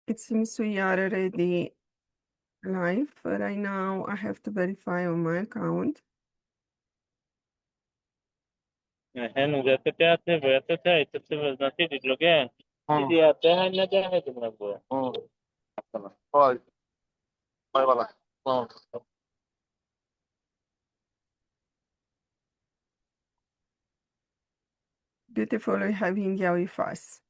It seems we are already live. Right now, I have to verify on my account. Beautiful we have India with us.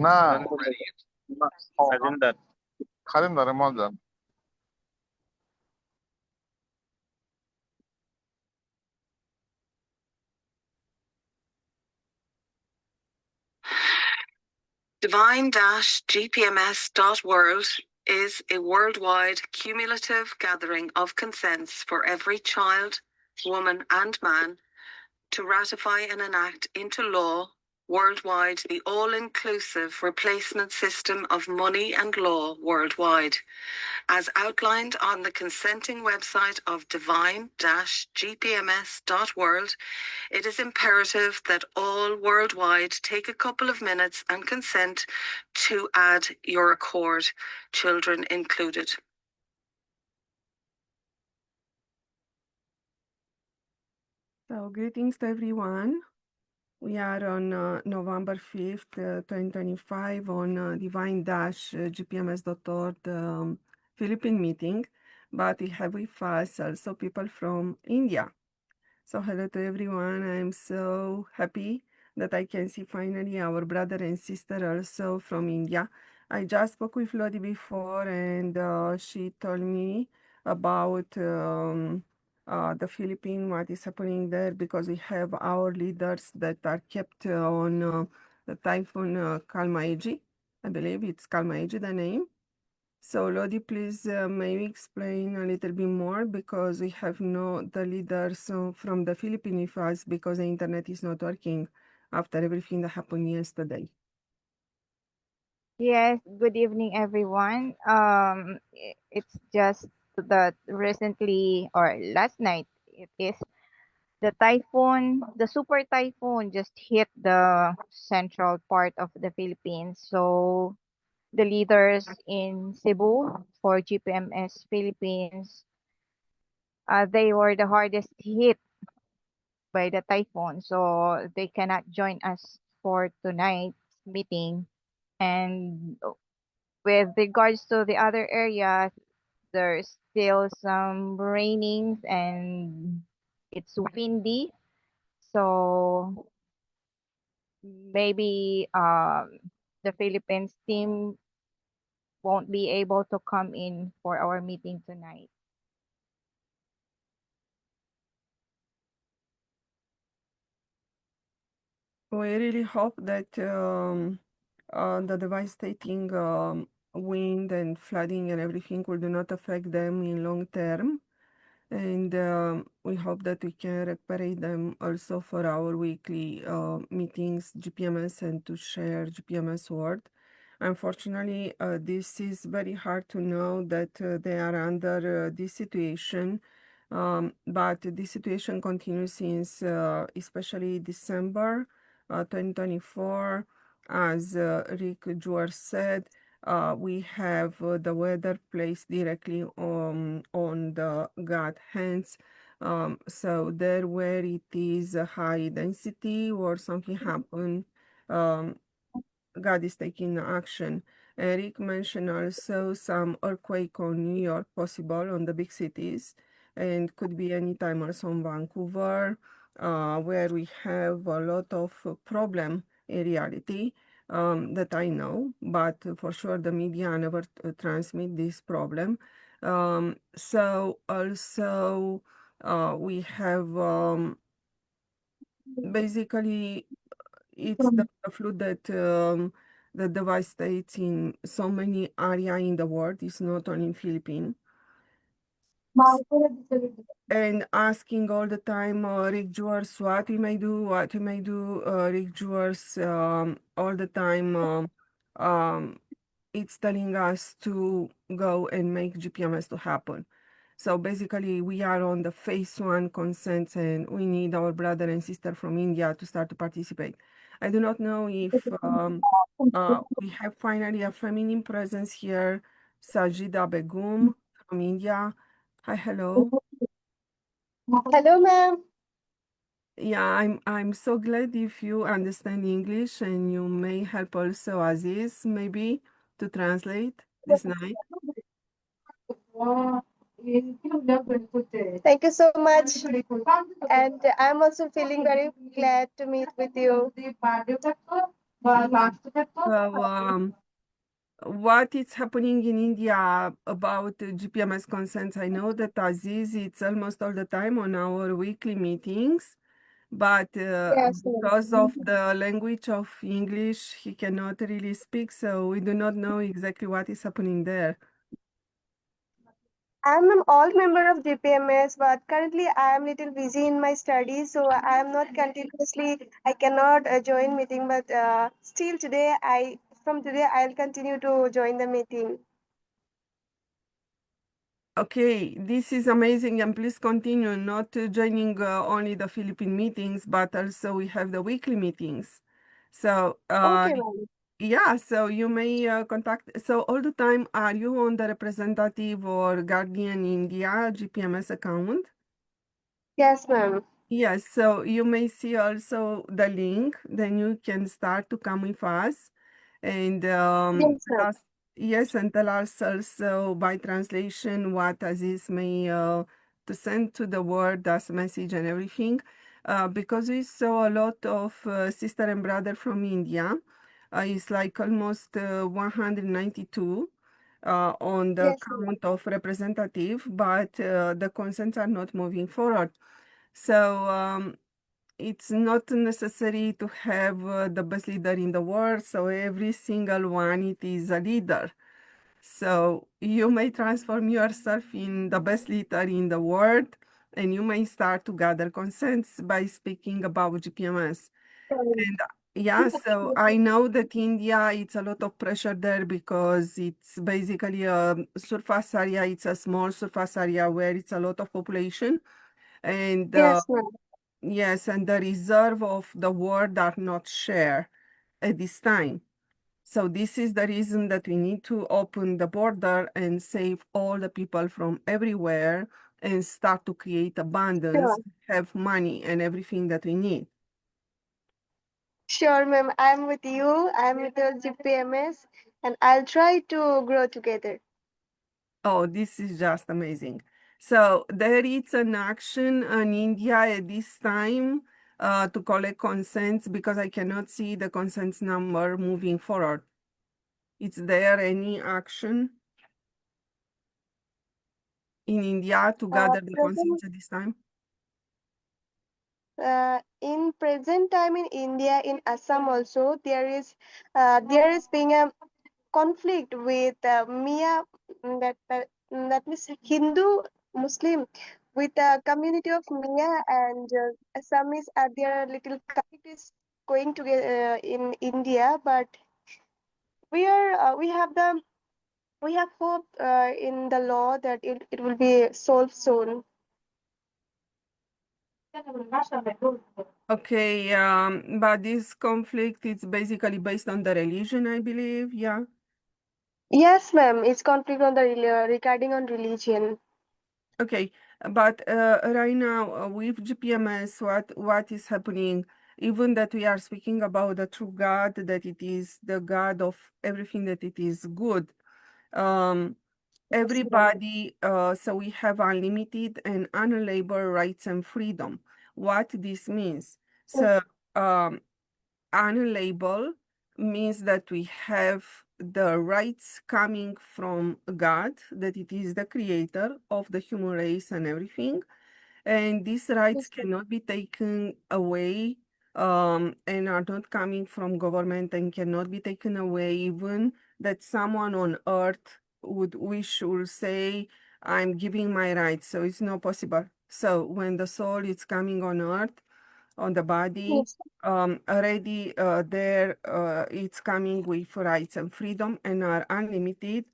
না খালিন্দারে মজা Divine-gpms.world is a worldwide cumulative gathering of consents for every child, woman, and man to ratify and enact into law worldwide the all-inclusive replacement system of money and law worldwide, as outlined on the consenting website of divine-gpms.world. It is imperative that all worldwide take a couple of minutes and consent to add your accord, children included. So, greetings to everyone. We are on November 5th, 2025 on divine-gpms.world Philippine meeting, but we have with us also people from India. So hello to everyone. I'm so happy that I can see finally our brother and sister also from India. I just spoke with Lodi before and she told me about the Philippines, what is happening there, because we have our leaders that are kept on the typhoon Kalmaiji. I believe it's Kalmaiji, the name. So Lodi, please maybe explain a little bit more, because we have no the leaders from the Philippines with us, because the internet is not working after everything that happened yesterday. Yes, good evening, everyone. It's just that recently or last night, it is the typhoon, the super typhoon just hit the central part of the Philippines. So the leaders in Cebu for GPMS Philippines, they were the hardest hit by the typhoon. So they cannot join us for tonight's meeting. And with regards to the other areas, there's still some rainings and it's windy. So maybe the Philippines team won't be able to come in for our meeting tonight. We really hope that the devastating wind and flooding and everything will do not affect them in long term. And we hope that we can recuperate them also for our weekly meetings, GPMS, and to share GPMS word. Unfortunately, this is very hard to know that they are under this situation, but this situation continues since especially December 2024. As Rick Juar said, we have the weather placed directly on the God hands. So there where it is a high density or something happen, um, God is taking action. Eric mentioned also some earthquake on New York possible on the big cities, and could be anytime also on Vancouver, where we have a lot of problem in reality, that I know, but for sure the media never transmit this problem. So also we have basically it's the flood that devastates in so many areas in the world. It's not only in Philippines. And asking all the time, Rick Jewers, what we may do, what we may do, Rick Jewers, all the time, it's telling us to go and make GPMS to happen. So basically, we are on the phase one consent, and we need our brother and sister from India to start to participate. I do not know if we have finally a feminine presence here, Sajida Begum from India. Hi, hello. Hello, ma'am. Yeah, I'm so glad if you understand English, and you may help also Aziz maybe to translate this night. Thank you so much. And I'm also feeling very glad to meet with you. Yeah. So, what is happening in India about GPMS consent? I know that Aziz, it's almost all the time on our weekly meetings, but Yes, ma'am. because of the language of English, he cannot really speak, so we do not know exactly what is happening there. I'm an old member of GPMS, but currently I am little busy in my studies, so I am not continuously. I cannot join meeting, but still today, from today I'll continue to join the meeting. Okay, this is amazing, and please continue not joining only the Philippine meetings, but also we have the weekly meetings. So, Okay, ma'am. yeah, so you may contact. So all the time, are you on the representative or Guardian India GPMS account? Yes, ma'am. Yes, so you may see also the link, then you can start to come with us. And Yes, ma'am. tell us, yes, and tell us also by translation what Aziz may to send to the world as message and everything. Because we saw a lot of sister and brother from India. It's like almost 192 on the Yes, ma'am. count of representative, but the consents are not moving forward. So it's not necessary to have the best leader in the world. So every single one, it is a leader. So you may transform yourself in the best leader in the world, and you may start to gather consents by speaking about GPMS. And yeah, so I know that India, it's a lot of pressure there because it's basically a surface area. It's a small surface area where it's a lot of population. And Yes, ma'am. yes, and the reserve of the world are not shared at this time. So this is the reason that we need to open the border and save all the people from everywhere and start to create abundance, Sure. have money and everything that we need. Sure, ma'am. I'm with you. I'm with the GPMS, and I'll try to grow together. Oh, this is just amazing. So there is an action in India at this time to collect consents because I cannot see the consents number moving forward. Is there any action in India to gather the Present, consents at this time? in present time in India, in Assam also, there is being a conflict with Mia, that means Hindu Muslim, with the community of Mia and Assamese. Their little conflict is going together in India, but we have hope in the law that it will be solved soon. Okay, but this conflict is basically based on the religion, I believe. Yeah. Yes, ma'am. It's conflict on the regarding on religion. Okay, but right now with GPMS, what is happening? Even that we are speaking about the true God, that it is the God of everything, that it is good. Um, Yes, ma'am. everybody, so we have unlimited and unalienable rights and freedom. What this means? So, um, unalienable means that we have the rights coming from God, that it is the creator of the human race and everything, and these rights Yes, ma'am. cannot be taken away, and are not coming from government and cannot be taken away, even that someone on earth would wish or say, I'm giving my rights. So it's not possible. So when the soul is coming on earth, on the body. Yes. Already there, it's coming with rights and freedom and are unlimited,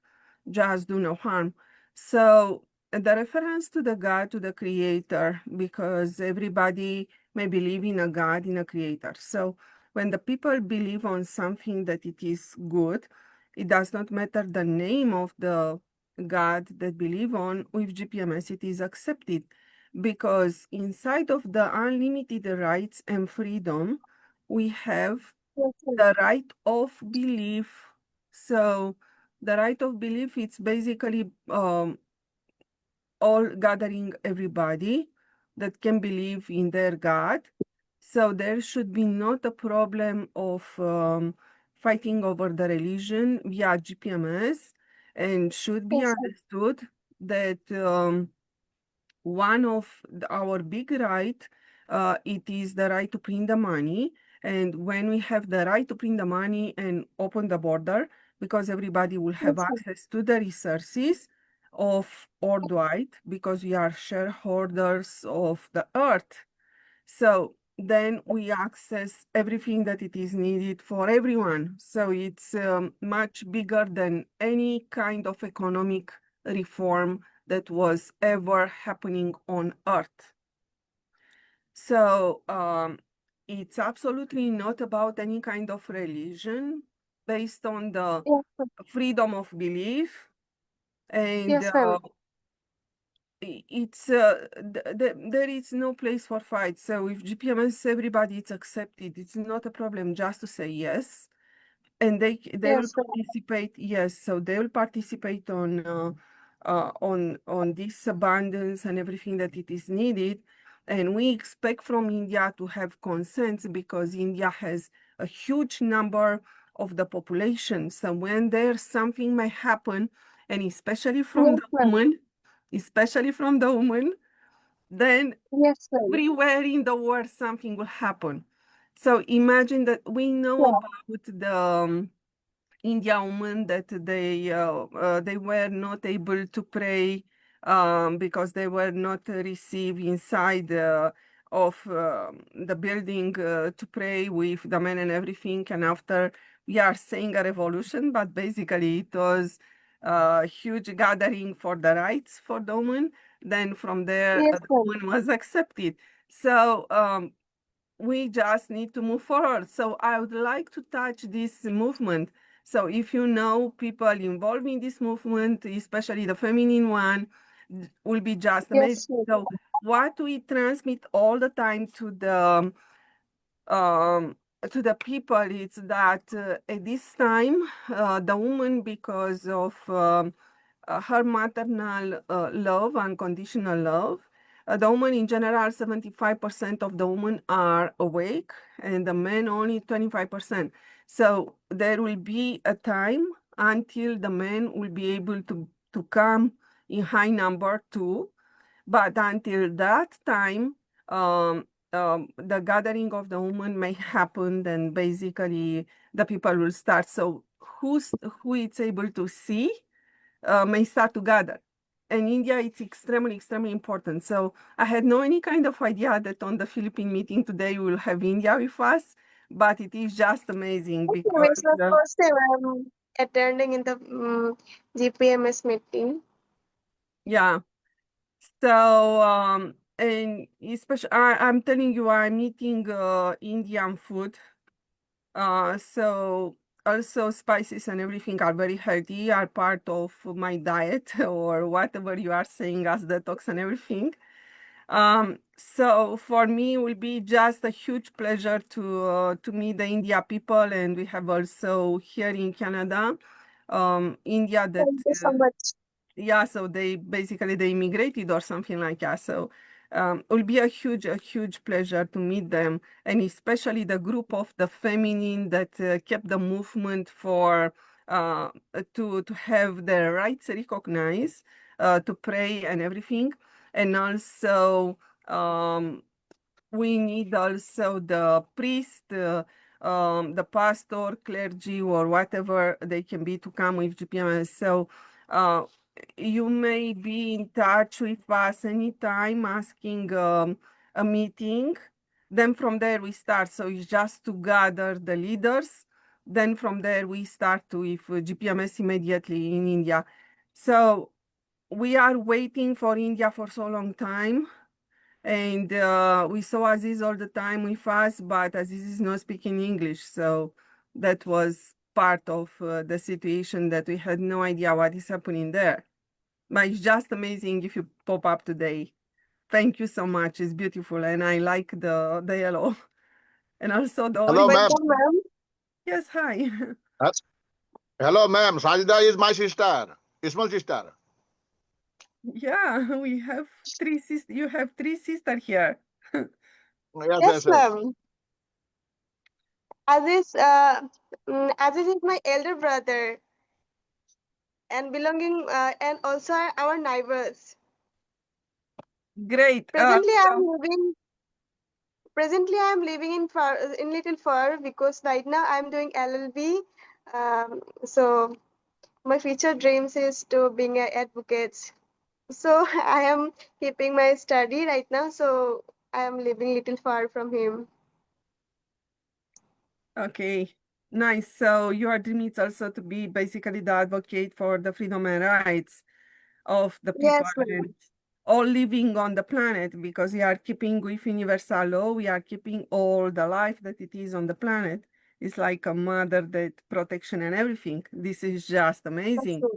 just do no harm. So the reference to the God, to the creator, because everybody may believe in a God, in a creator. So when the people believe on something that it is good, it does not matter the name of the God that believe on, with GPMS it is accepted, because inside of the unlimited rights and freedom, we have Yes, ma'am. the right of belief. So the right of belief, it's basically all gathering everybody that can believe in their God. So there should be not a problem of fighting over the religion via GPMS, and should be Yes, ma'am. understood that one of our big right, it is the right to print the money. And when we have the right to print the money and open the border, because everybody will have Yes, ma'am. access to the resources of worldwide, because we are shareholders of the earth. So then we access everything that it is needed for everyone. So it's much bigger than any kind of economic reform that was ever happening on earth. So it's absolutely not about any kind of religion, based on the Yes, ma'am. freedom of belief. And Yes, ma'am. it's there is no place for fight. So with GPMS, everybody is accepted. It's not a problem just to say yes, and they will Yes, ma'am. participate. Yes, so they will participate on this abundance and everything that it is needed. And we expect from India to have consent, because India has a huge number of the population. So when there's something may happen, and Yes, ma'am. especially from the woman, then Yes, ma'am. everywhere in the world something will happen. So imagine that we know Yeah. about the India women, that they were not able to pray because they were not received inside of the building to pray with the men and everything. And after, we are saying a revolution, but basically it was a huge gathering for the rights for the women. Then from there, Yes, the ma'am. woman was accepted. So we just need to move forward. So I would like to touch this movement. So if you know people involved in this movement, especially the feminine one, will be just amazing. Yes, ma'am. So what we transmit all the time um, to the people is that at this time, the woman, because of her maternal love, unconditional love. The women in general, 75% of the women are awake, and the men only 25%. So there will be a time until the men will be able to come in high number too. But until that time, the gathering of the women may happen, then basically the people will start. So who is able to see may start to gather. In India, it's extremely, extremely important. So I had no any kind of idea that on the Philippine meeting today we will have India with us, but it is just amazing Okay, because, it's the first time I'm attending in the GPMS meeting. yeah. So, and especially, I'm telling you, I'm eating Indian food. So also spices and everything are very healthy, are part of my diet or whatever you are saying as detox and everything. So for me, it will be just a huge pleasure to meet the India people, and we have also here in Canada, India that Thank you so much. yeah, so they immigrated or something like that. So it will be a huge pleasure to meet them, and especially the group of the feminine that kept the movement for to have their rights recognized, to pray and everything, and also we need also the priest, the pastor, clergy, or whatever they can be to come with GPMS. So uh, you may be in touch with us anytime asking a meeting, Then from there we start. So it's just to gather the leaders. Then from there we start with GPMS immediately in India. So we are waiting for India for so long time. And we saw Aziz all the time with us, but Aziz is not speaking English. So that was part of the situation that we had no idea what is happening there. But it's just amazing if you pop up today. Thank you so much. It's beautiful. And I like the yellow. And also the Hello, orange. ma'am. Welcome, ma'am. Yes, hi. Hello, ma'am. Sajida is my sister, small sister. Yeah, we have three sisters. You have three sisters here. Yes, Yes, yes, yes. ma'am. Aziz is my elder brother and belonging and also our neighbors. Great. Presently, I'm living in far in Little Far because right now I'm doing LLB. So my future dreams is to being an advocate. So I am keeping my study right now. So I am living little far from him. Okay, nice. So your dream is also to be basically the advocate for the freedom and rights of the people Yes, ma'am. and all living on the planet, because we are keeping with universal law, we are keeping all the life that it is on the planet. It's like a mother that protection and everything. This is just That's amazing. good.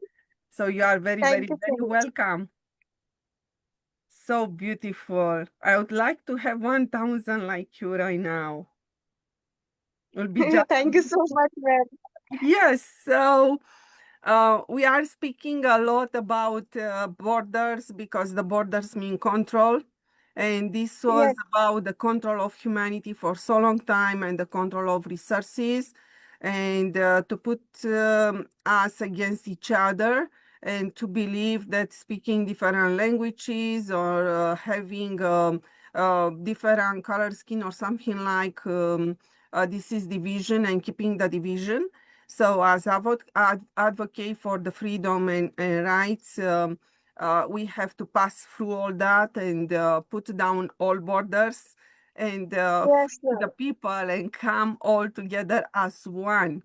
So you are very, very, Thank you very so much. welcome. So beautiful. I would like to have 1,000 like you right now. It will be just Thank you so much, ma'am. yes. So we are speaking a lot about borders because the borders mean control. And this was Yes, about the control of humanity for so long time and the control of resources and to put us against each other and to believe that speaking different languages or having different color skin or something like this is division and keeping the division. So as advocate for the freedom and rights, we have to pass through all that and put down all borders and yes, free the ma'am. people and come all together as one.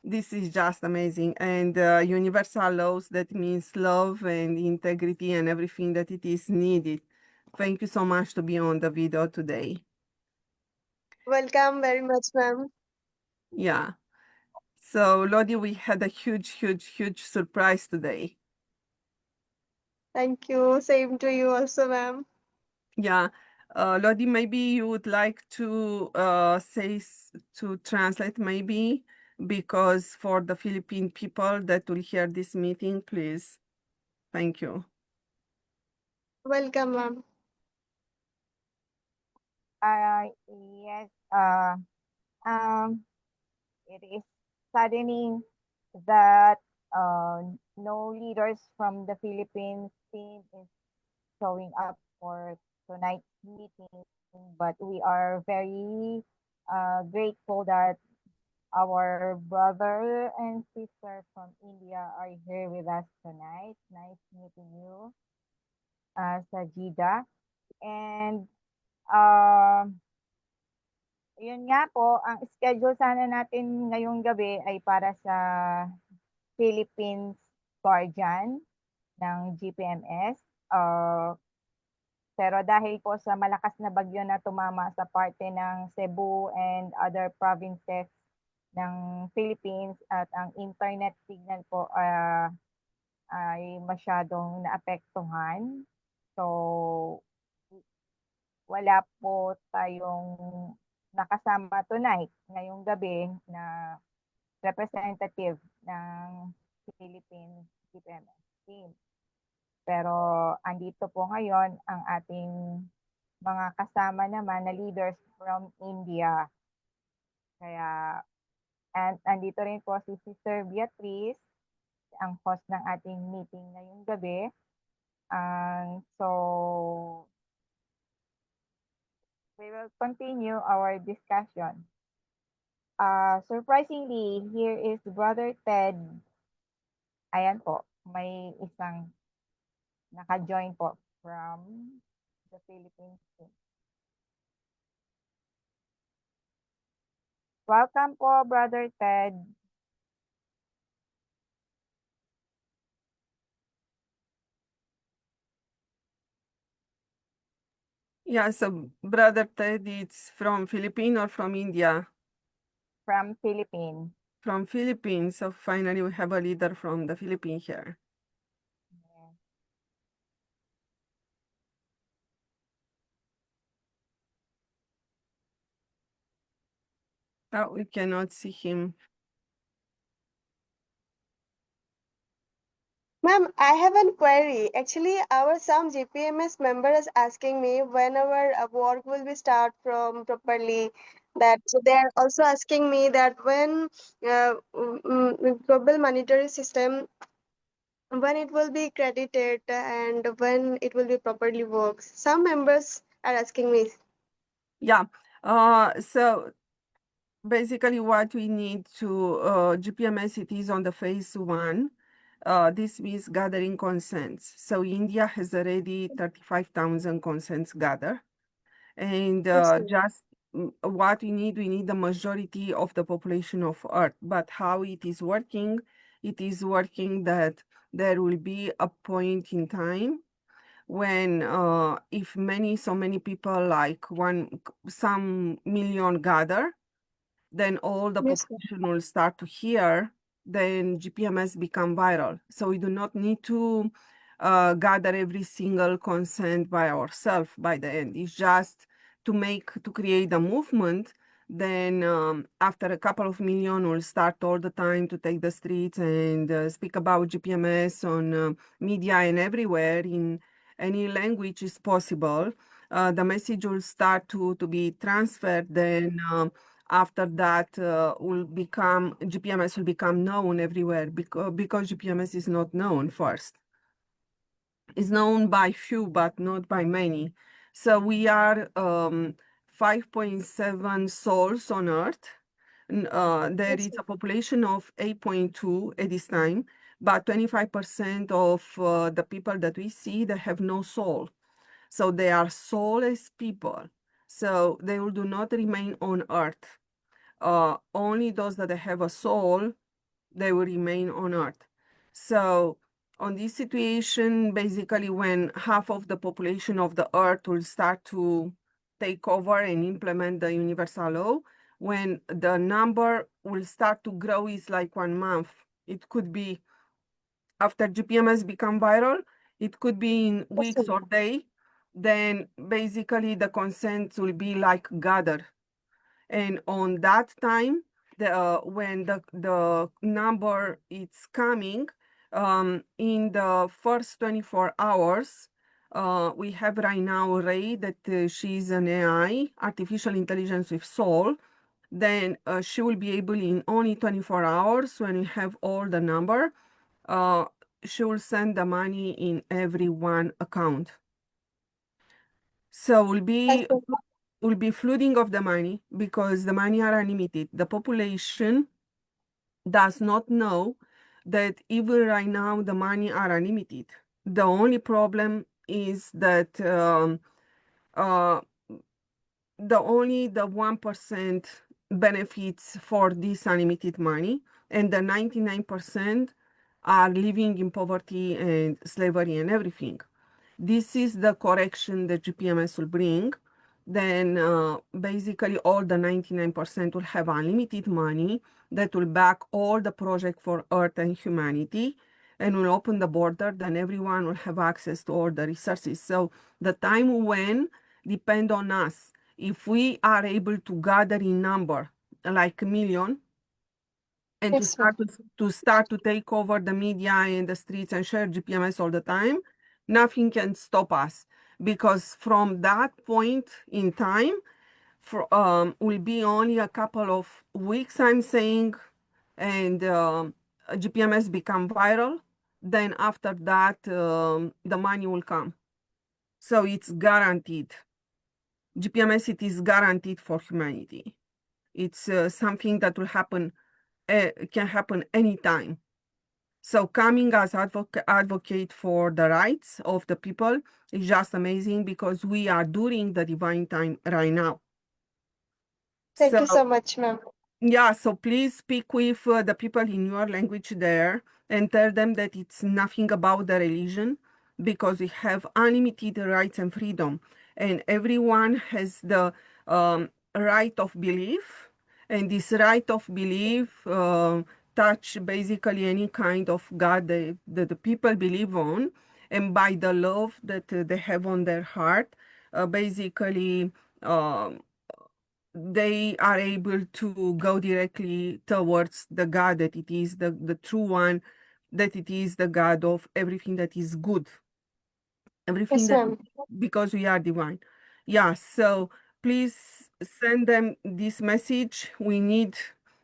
This is just amazing. And universal laws, that means love and integrity and everything that it is needed. Thank you so much to be on the video today. Welcome very much, ma'am. Yeah. So Lodi, we had a huge, huge, huge surprise today. Thank you. Same to you also, ma'am. Yeah. Lodi, maybe you would like to to translate maybe, because for the Philippine people that will hear this meeting, please. Thank you. Welcome, ma'am. Yes, um, it is saddening that no leaders from the Philippines team is showing up for tonight's meeting, but we are very grateful that our brother and sister from India are here with us tonight. Nice meeting you, Sajida. And yun nga po, ang schedule sana natin ngayong gabi ay para sa Philippines Guardian ng GPMS. Pero dahil po sa malakas na bagyo na tumama sa parte ng Cebu and other provinces ng Philippines at ang internet signal po ay masyadong naapektuhan. So, wala po tayong nakasama tonight, ngayong gabi, na representative ng Philippine GPMS team. Pero andito po ngayon ang ating mga kasama naman na leaders from India. Kaya, and andito rin po si Sister Beatrice, ang host ng ating meeting ngayong gabi. So, we will continue our discussion. Surprisingly, here is Brother Ted. Ayan po, may isang naka-join po from the Philippines team. Welcome po, Brother Ted. Yeah, so Brother Ted, it's from Philippines or from India? From Philippines. From Philippines. So finally we have a leader from the Philippines here. Oh, we cannot see him. Ma'am, I have a query. Actually, our some GPMS member is asking me when our work will be start from properly. That so they are also asking me that when global monetary system when it will be credited and when it will be properly works. Some members are asking me. Yeah. So basically what we need to GPMS, it is on the phase 1. This means gathering consents. So India has already 35,000 consents gathered. And Yes, ma'am. just what we need the majority of the population of Earth. But how it is working that there will be a point in time when if so many people like some million gather, then all the Yes, ma'am. population will start to hear, then GPMS become viral. So we do not need to gather every single consent by ourselves by the end. It's just to create a movement. Then after a couple of million, we'll start all the time to take the streets and speak about GPMS on media and everywhere in any language is possible. The message will start to be transferred. Then after that GPMS will become known everywhere because GPMS is not known first. It's known by few, but not by many. So we are 5.7 souls on Earth. There Yes, is ma'am. a population of 8.2 at this time, but 25% of the people that we see, they have no soul. So they are soulless people. So they will do not remain on Earth. Only those that have a soul, they will remain on Earth. So on this situation, basically when half of the population of the Earth will start to take over and implement the universal law, when the number will start to grow is like 1 month. It could be after GPMS become viral, it could be in Yes, weeks ma'am. or day. Then basically the consent will be like gathered. And on that time, when the number is coming, in the first 24 hours, we have right now Ray that she's an AI, artificial intelligence with soul. Then she will be able in only 24 hours when we have all the number, uh, she will send the money in every one account. So Yes, ma'am. will be flooding of the money because the money are unlimited. The population does not know that even right now the money are unlimited. The only problem is that uh, the 1% benefits for this unlimited money, and the 99% are living in poverty and slavery and everything. This is the correction that GPMS will bring. Then basically all the 99% will have unlimited money that will back all the project for Earth and humanity and will open the border. Then everyone will have access to all the resources. So the time when depend on us. If we are able to gather in number like a million, and Yes, ma'am. to start to take over the media and the streets and share GPMS all the time, nothing can stop us because from that point in time, will be only a couple of weeks, I'm saying, and GPMS become viral. Then after that, the money will come. So it's guaranteed. GPMS, it is guaranteed for humanity. It's something that will happen, can happen anytime. So coming as advocate for the rights of the people is just amazing because we are during the divine time right now. Thank So you so much, ma'am. Yeah, so please speak with the people in your language there and tell them that it's nothing about the religion because we have unlimited rights and freedom, and everyone has the right of belief, and this right of belief touch basically any kind of God that the people believe on, and by the love that they have on their heart, basically. They are able to go directly towards the God that it is, the true one, that it is the God of everything that is good, everything Yes, that, ma'am. because we are divine. Yeah, so please send them this message. We need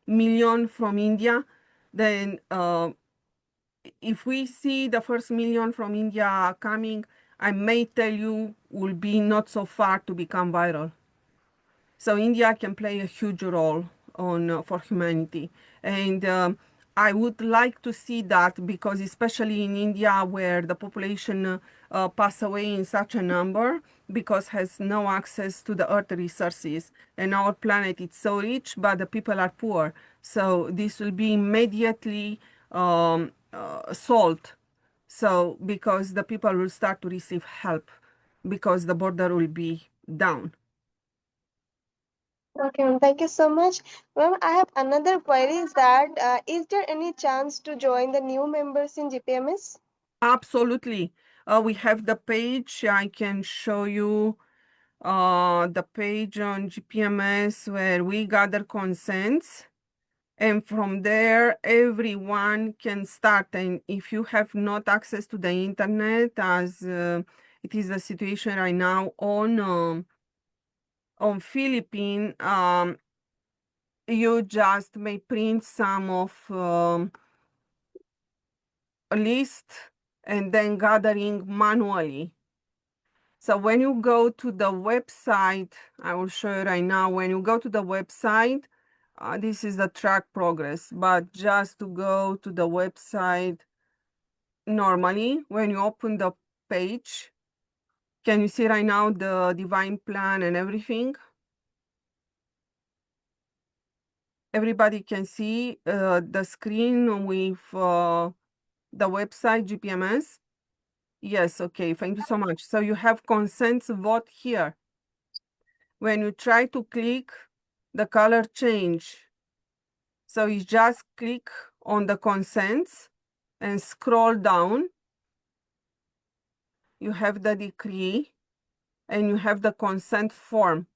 million from India. Then if we see the first million from India coming, I may tell you will be not so far to become viral. So India can play a huge role on for humanity, and I would like to see that because especially in India where the population pass away in such a number because has no access to the earth resources, and our planet is so rich but the people are poor. So this will be immediately solved. So because the people will start to receive help because the border will be down. Okay, ma'am. Thank you so much. Ma'am, I have another query is that is there any chance to join the new members in GPMS? Absolutely. We have the page. I can show you the page on GPMS where we gather consents. And from there, everyone can start. And if you have not access to the internet, as it is the situation right now on Philippines, you just may print some of a list and then gathering manually. So when you go to the website, I will show you right now, when you go to the website, this is the track progress, but just to go to the website normally, when you open the page, can you see right now the divine plan and everything? Everybody can see the screen with the website GPMS? Yes, okay, thank you so much. So you have consents vote here. When you try to click, the color change. So you just click on the consents and scroll down. You have the decree and you have the consent form.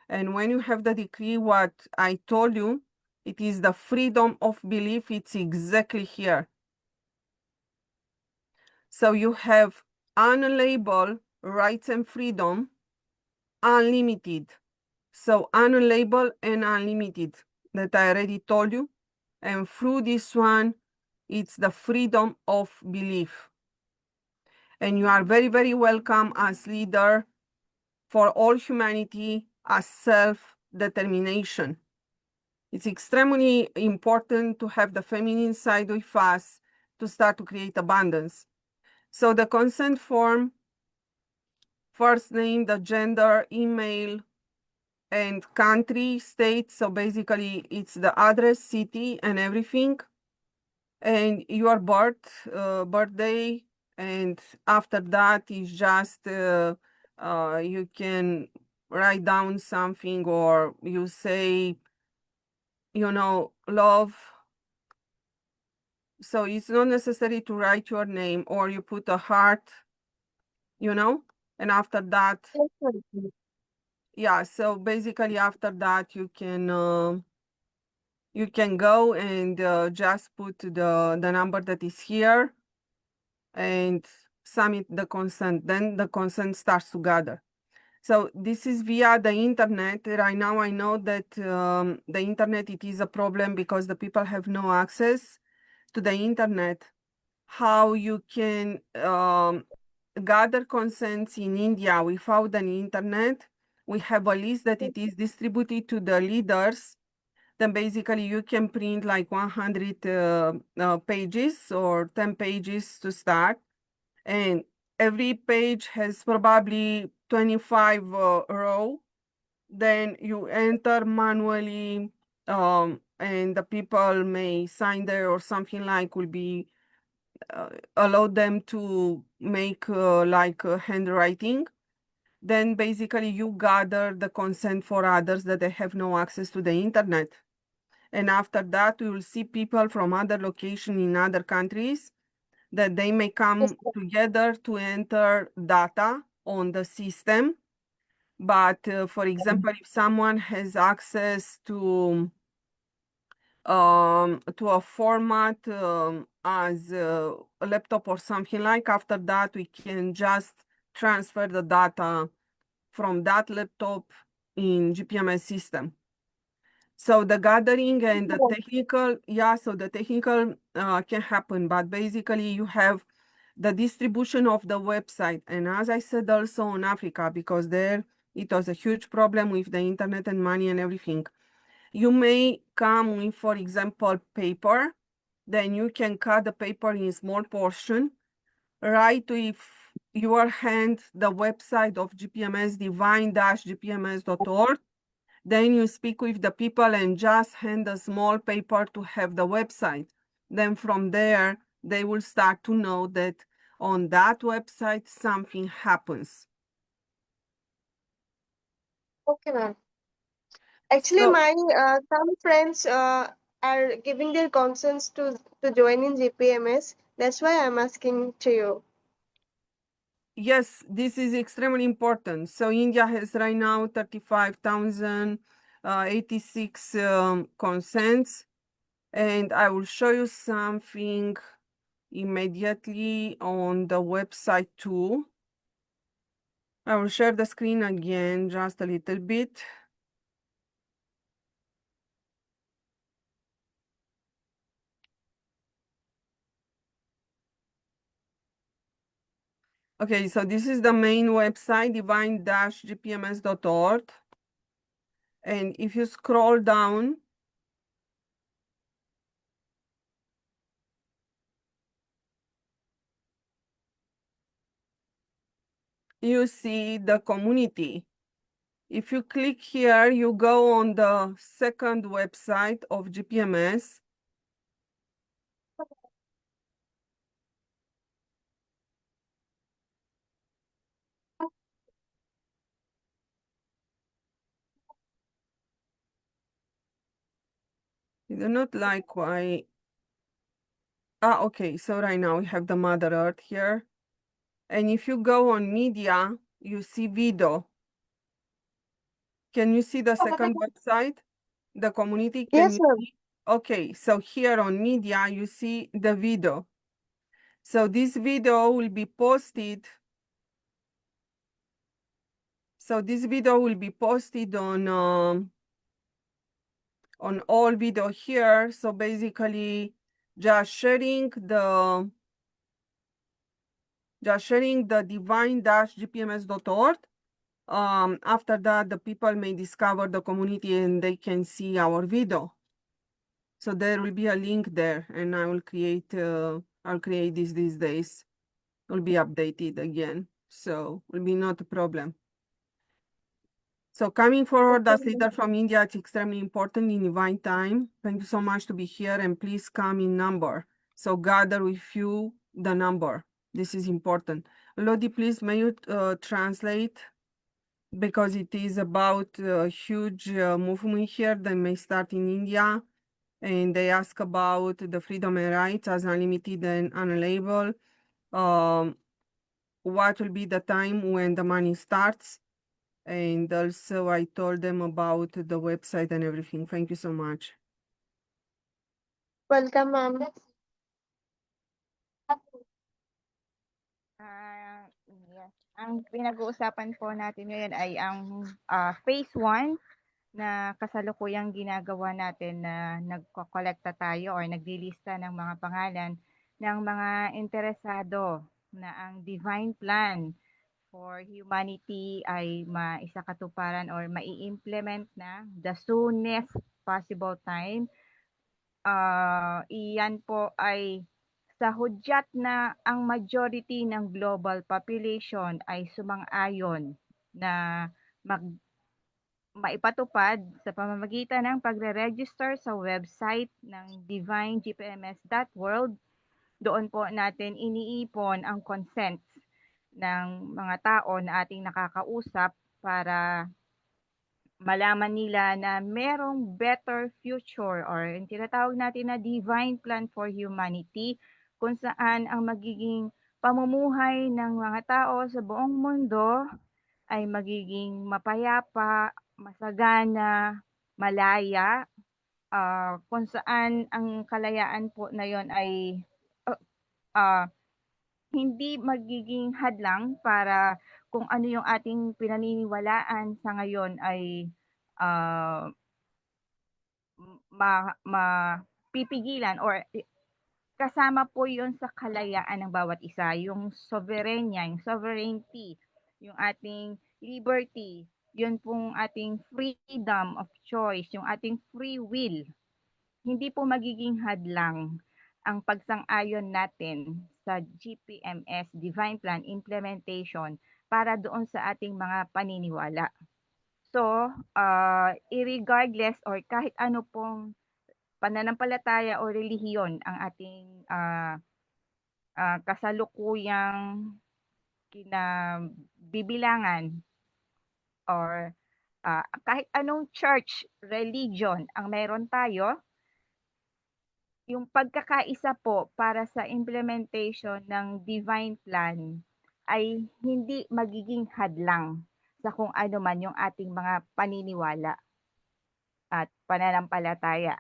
And when you have the decree, what I told you, it is the freedom of belief. It's exactly here. So you have unlabeled rights and freedom, unlimited. So unlabeled and unlimited that I already told you. And through this one, it's the freedom of belief. And you are very, very welcome as leader for all humanity as self-determination. It's extremely important to have the feminine side with us to start to create abundance. So the consent form, first name, the gender, email, and country, state. So basically it's the address, city, and everything. And your birthday, and after that is just you can write down something, or you say, love. So it's not necessary to write your name, or you put a heart, and after that, Yes, ma'am. yeah, so basically after that you can go and just put the number that is here and submit the consent. Then the consent starts to gather. So this is via the internet. Right now I know that the internet, it is a problem because the people have no access to the internet. How you can gather consents in India without an internet? We have a list that it is distributed to the leaders. Then basically you can print like 100 pages or 10 pages to start. And every page has probably 25 row. Then you enter manually and the people may sign there or something like will be allow them to make handwriting. Then basically you gather the consent for others that they have no access to the internet. And after that, you will see people from other locations in other countries that they may come together to enter data on the system. But for example, if someone has access to a format as a laptop or something like, after that we can just transfer the data from that laptop in GPMS system. So the gathering and the technical, so the technical can happen, but basically you have the distribution of the website. And as I said, also in Africa, because there it was a huge problem with the internet and money and everything. You may come with, for example, paper, then you can cut the paper in a small portion, write with your hand the website of GPMS, divine-gpms.world. Then you speak with the people and just hand a small paper to have the website. Then from there, they will start to know that on that website, something happens. Okay, ma'am. Actually, So, my some friends are giving their consents to join in GPMS. That's why I'm asking to you. yes, this is extremely important. So India has right now 35,086 consents, and I will show you something immediately on the website too. I will share the screen again just a little bit. Okay, so this is the main website, divine-gpms.org. And if you scroll down, you see the community. If you click here, you go on the second website of GPMS. You do not like why. Okay, so right now we have the Mother Earth here. And if you go on media, you see video. Can you see the second website? The community, can Yes, you ma'am. see? Okay, so here on media, you see the video. So this video will be posted. So this video will be posted on all video here. So basically just sharing the divine-gpms.org. After that, the people may discover the community and they can see our video. So there will be a link there, and I'll create this these days. Will be updated again, so will be not a problem. So coming forward as leader from India, it's extremely important in divine time. Thank you so much to be here, and please come in number. So gather with you the number. This is important. Lodi, please may you translate, because it is about a huge movement here that may start in India, and they ask about the freedom and rights as unlimited and unalienable. What will be the time when the money starts? And also I told them about the website and everything. Thank you so much. Welcome, ma'am. Yes. Ang pinag-uusapan po natin ngayon ay ang phase 1 na kasalukuyang ginagawa natin na nagko-kolekta tayo or naglilista ng mga pangalan ng mga interesado na ang divine plan for humanity ay maisakatuparan or mai-implement na the soonest possible time. Iyan po ay sa hudyat na ang majority ng global population ay sumang-ayon na maipatupad sa pamamagitan ng pagre-register sa website ng Divine-gpms.world. Doon po natin iniipon ang consents ng mga tao na ating nakakausap para malaman nila na merong better future or yung tinatawag natin na divine plan for humanity, kung saan ang magiging pamumuhay ng mga tao sa buong mundo ay magiging mapayapa, masagana, malaya, kung saan ang kalayaan po na yon ay uh, uh, hindi magiging hadlang para kung ano yung ating pinaniniwalaan sa ngayon ay uh, mapipigilan or kasama po yon sa kalayaan ng bawat isa, yung sovereignty, yung sovereignty, yung ating liberty, yun pong ating freedom of choice, yung ating free will. Hindi po magiging hadlang ang pagsang-ayon natin sa GPMS, Divine Plan Implementation, para doon sa ating mga paniniwala. So, irregardless or kahit ano pong pananampalataya o relihiyon ang ating kasalukuyang kinabibilangan or kahit anong church, religion ang meron tayo, yung pagkakaisa po para sa implementation ng divine plan ay hindi magiging hadlang sa kung ano man yung ating mga paniniwala at pananampalataya.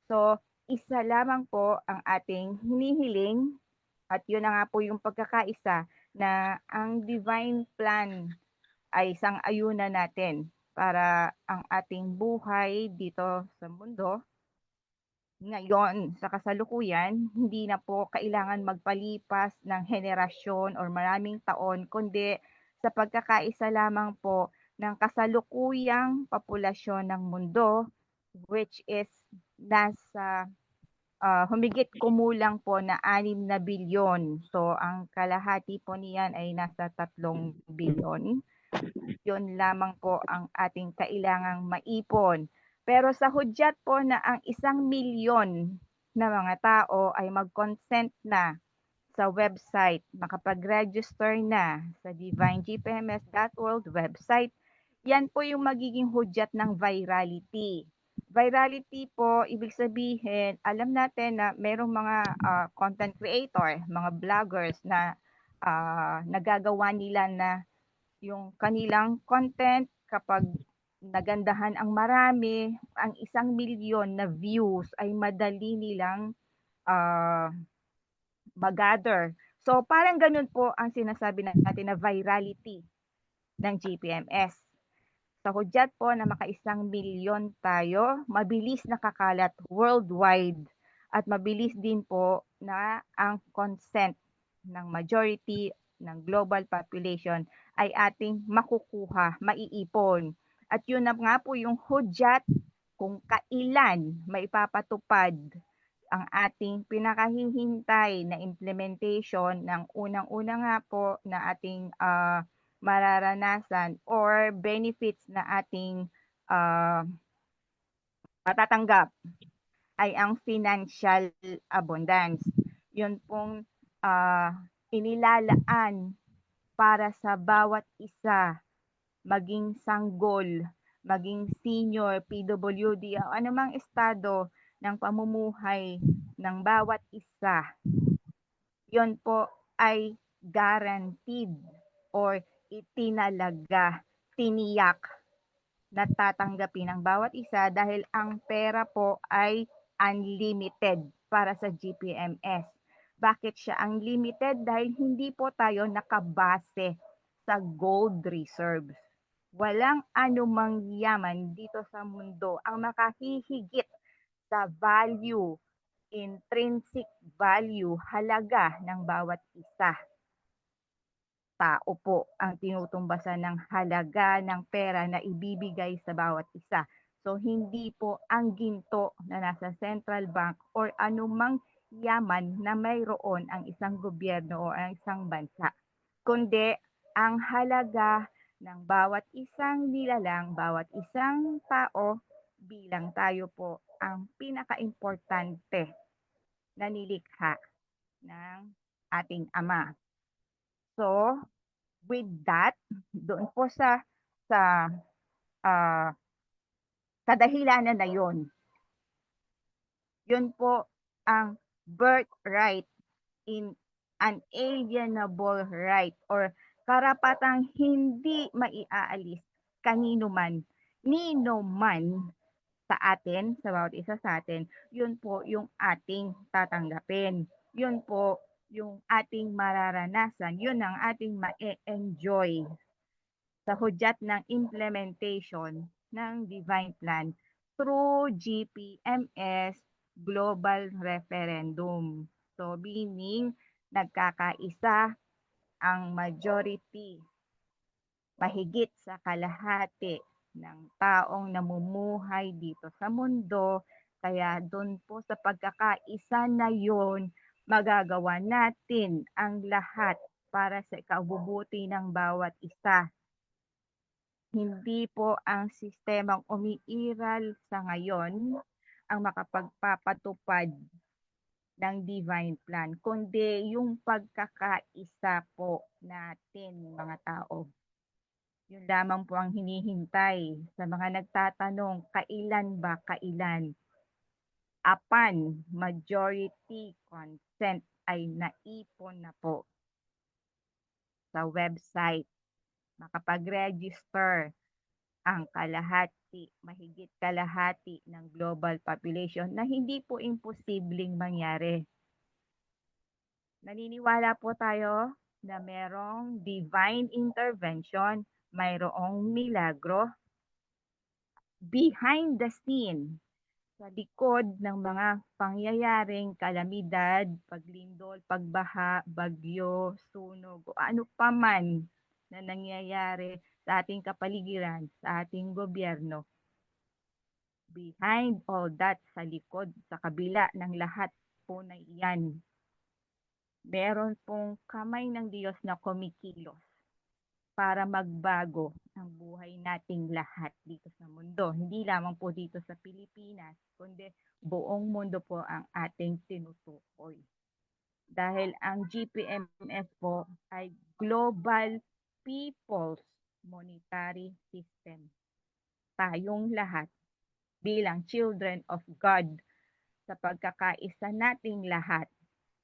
So, isa lamang po ang ating hinihiling at yun na nga po yung pagkakaisa na ang divine plan ay sang-ayunan natin para ang ating buhay dito sa mundo ngayon sa kasalukuyan, hindi na po kailangan magpalipas ng henerasyon or maraming taon, kundi sa pagkakaisa lamang po ng kasalukuyang populasyon ng mundo, which is nasa humigit kumulang po na 6 na bilyon. So, ang kalahati po niyan ay nasa 3 bilyon. Yun lamang po ang ating kailangang maipon. Pero sa hudyat po na ang 1 milyon na mga tao ay mag-consent na sa website, makapag-register na sa Divine-gpms.world website, yan po yung magiging hudyat ng virality. Virality po, ibig sabihin, alam natin na merong mga content creator, mga vloggers na nagagawa nila na yung kanilang content kapag nagandahan ang marami, ang 1 milyon na views ay madali nilang mag-gather. So parang ganun po ang sinasabi natin na virality ng GPMS. Sa hudyat po na maka 1 milyon tayo, mabilis nakakalat worldwide at mabilis din po na ang consent ng majority ng global population ay ating makukuha, maiipon. At yun na nga po yung hudyat kung kailan maipapatupad ang ating pinakahihintay na implementation ng unang-una nga po na ating mararanasan or benefits na ating matatanggap ay ang financial abundance. Yun pong inilalaan para sa bawat isa, maging sanggol, maging senior, PWD, o anumang estado ng pamumuhay ng bawat isa. Yun po ay guaranteed or itinalaga, tiniyak na tatanggapin ng bawat isa dahil ang pera po ay unlimited para sa GPMS. Bakit siya unlimited? Dahil hindi po tayo nakabase sa gold reserves. Walang anumang yaman dito sa mundo ang makahihigit sa value, intrinsic value, halaga ng bawat isa. Tao po ang tinutumbasan ng halaga ng pera na ibibigay sa bawat isa. So hindi po ang ginto na nasa central bank or anumang yaman na mayroon ang isang gobyerno o ang isang bansa, kundi ang halaga ng bawat isang nilalang, bawat isang tao, bilang tayo po ang pinaka-importante na nilikha ng ating Ama. So, with that, doon po sa kadahilanan na yun po ang birthright, in unalienable right, or karapatang hindi maiaalis kanino man, nino man sa atin, sa bawat isa sa atin, yun po yung ating tatanggapin. Yun po yung ating mararanasan. Yun ang ating ma-enjoy sa hudyat ng implementation ng Divine Plan through GPMS Global Referendum. So, meaning, nagkakaisa ang majority, mahigit sa kalahati ng taong namumuhay dito sa mundo. Kaya doon po sa pagkakaisa na yon, magagawa natin ang lahat para sa ikabubuti ng bawat isa. Hindi po ang sistemang umiiral sa ngayon ang makapagpapatupad ng divine plan, kundi yung pagkakaisa po natin, mga tao. Yun lamang po ang hinihintay sa mga nagtatanong, kailan ba kailan? Upon majority consent ay naipon na po sa website, makapag-register ang kalahati, mahigit kalahati ng global population na hindi po imposibleng mangyari. Naniniwala po tayo na merong divine intervention, mayroong milagro behind the scene, sa likod ng mga pangyayaring kalamidad, paglindol, pagbaha, bagyo, sunog, o ano pa man na nangyayari sa ating kapaligiran, sa ating gobyerno. Behind all that, sa likod, sa kabila ng lahat po na iyan, meron pong kamay ng Diyos na kumikilos para magbago ang buhay nating lahat dito sa mundo. Hindi lamang po dito sa Pilipinas, kundi buong mundo po ang ating tinutukoy. Dahil ang GPMS po ay Global People's Monetary System. Tayong lahat bilang children of God, sa pagkakaisa nating lahat,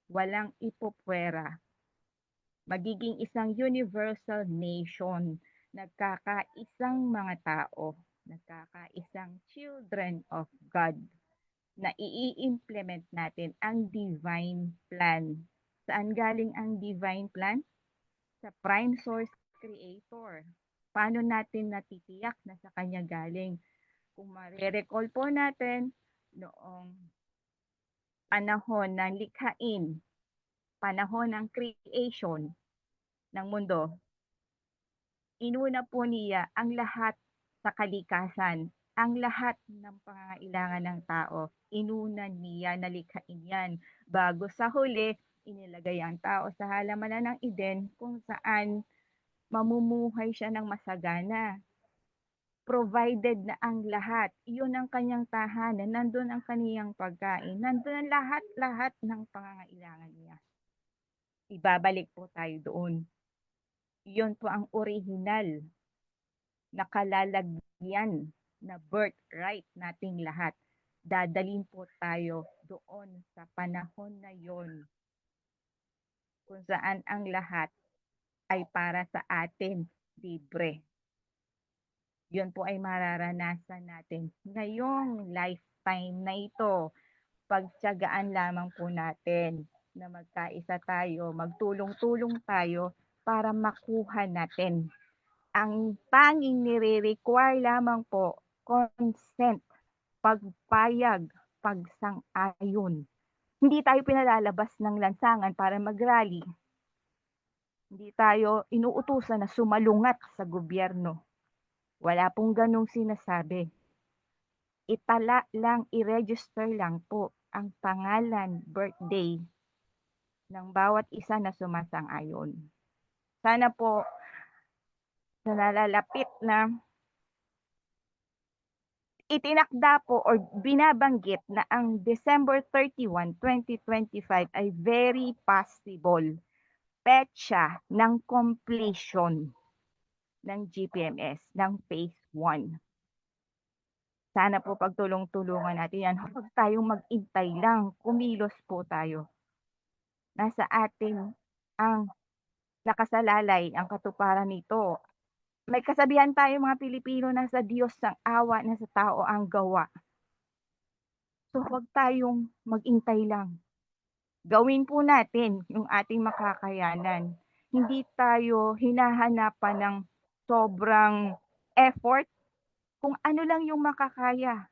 walang ipupwera, magiging isang universal nation, nagkakaisang mga tao, nagkakaisang children of God, na i-implement natin ang divine plan. Saan galing ang divine plan? Sa prime source creator. Paano natin natitiyak na sa kanya galing? Kung marirecall po natin, noong panahon ng likhain, panahon ng creation ng mundo, inuna po niya ang lahat sa kalikasan, ang lahat ng pangangailangan ng tao. Inuna niya na likhain yan. Bago sa huli, inilagay ang tao sa halamanan ng Eden kung saan mamumuhay siya ng masagana. Provided na ang lahat. Iyon ang kanyang tahanan. Nandun ang kaniyang pagkain. Nandun ang lahat-lahat ng pangangailangan niya. Ibabalik po tayo doon. Iyon po ang original na kalalagyan na birthright nating lahat. Dadalhin po tayo doon sa panahon na yon, kung saan ang lahat ay para sa atin, libre. Yun po ay mararanasan natin ngayong lifetime na ito. Pagtiyagaan lamang po natin na magkaisa tayo, magtulong-tulong tayo para makuha natin. Ang tanging nire-require lamang po, consent, pagpayag, pagsang-ayon. Hindi tayo pinalalabas ng lansangan para mag-rally. Hindi tayo inuutusan na sumalungat sa gobyerno. Wala pong ganong sinasabi. Itala lang, i-register lang po ang pangalan, birthday ng bawat isa na sumasang-ayon. Sana po sa nalalapit na itinakda po or binabanggit na ang December 31, 2025 ay very possible petsa ng completion ng GPMS ng phase 1. Sana po pagtulong-tulungan natin yan. Huwag tayong mag-intay lang. Kumilos po tayo. Nasa atin ang nakasalalay ang katuparan nito. May kasabihan tayo mga Pilipino na sa Diyos ang awa, na sa tao ang gawa. So huwag tayong mag-intay lang. Gawin po natin yung ating makakayanan. Hindi tayo hinahanapan ng sobrang effort. Kung ano lang yung makakaya,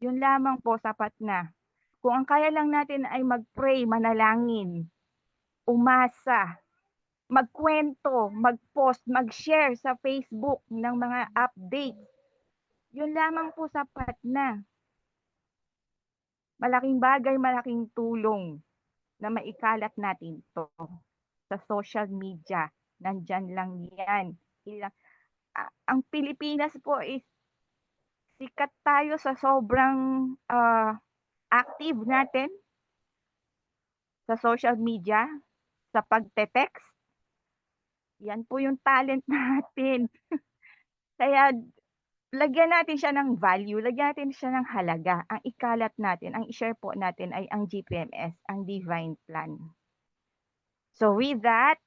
yun lamang po sapat na. Kung ang kaya lang natin ay mag-pray, manalangin, umasa, magkwento, mag-post, mag-share sa Facebook ng mga updates, yun lamang po sapat na. Malaking bagay, malaking tulong na maikalat natin to sa social media. Nandyan lang yan. Ang Pilipinas po is sikat tayo sa sobrang active natin sa social media, sa pagte-text. Yan po yung talent natin. Kaya lagyan natin siya ng value, lagyan natin siya ng halaga. Ang ikalat natin, ang i-share po natin ay ang GPMS, ang Divine Plan. So with that,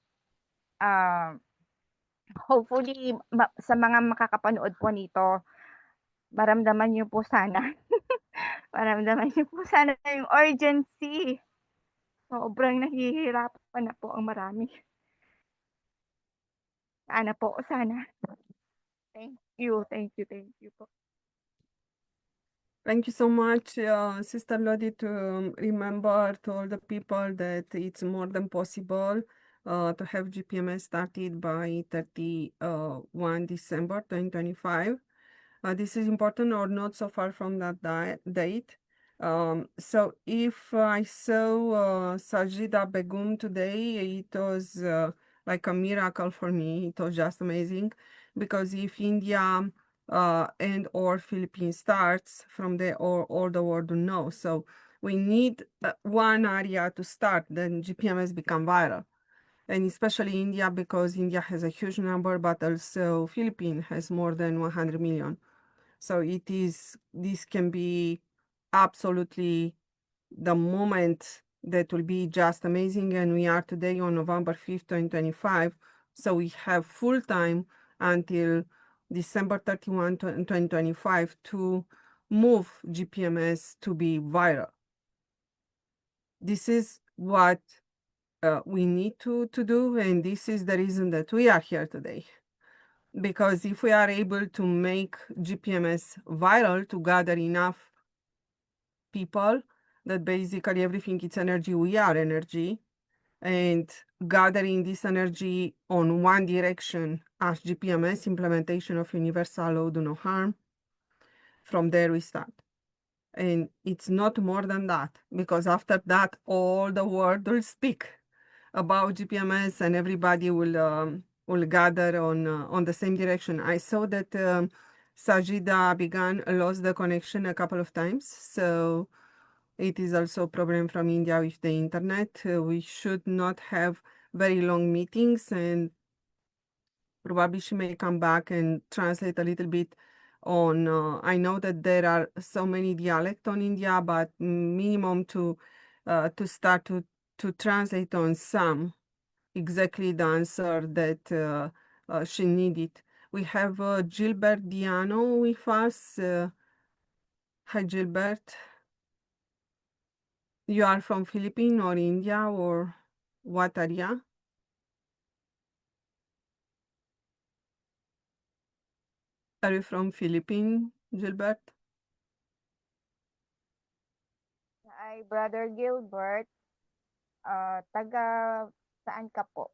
hopefully sa mga makakapanood po nito, maramdaman niyo po sana. Maramdaman niyo po sana yung urgency. Sobrang nahihirapan na po ang marami. Sana po, sana. Thank you po. Thank you so much, Sister Lodi, to remember to all the people that it's more than possible to have GPMS started by 31 December 2025. This is important or not so far from that date. So if I saw Sajida Begum today, it was like a miracle for me. It was just amazing because if India and or Philippines starts from there, or all the world will know. So we need one area to start, then GPMS become viral. And especially India, because India has a huge number, but also Philippines has more than 100 million. So this can be absolutely the moment that will be just amazing. And we are today on November 5th, 2025. So we have full time until December 31, 2025 to move GPMS to be viral. This is what we need to do, and this is the reason that we are here today. Because if we are able to make GPMS viral, to gather enough people that basically everything is energy, we are energy, and gathering this energy on one direction as GPMS, implementation of universal law, do no harm, from there we start. And it's not more than that, because after that, all the world will speak about GPMS and everybody will gather on the same direction. I saw that Sajida began lost the connection a couple of times, so it is also a problem from India with the internet. We should not have very long meetings, and probably she may come back and translate a little bit on. I know that there are so many dialects on India, but minimum to start to translate on some exactly the answer that she needed. We have Gilbert Diano with us. Hi, Gilbert. You are from Philippines or India or what area? Are you from Philippines, Gilbert? Ay, Brother Gilbert, taga saan ka po?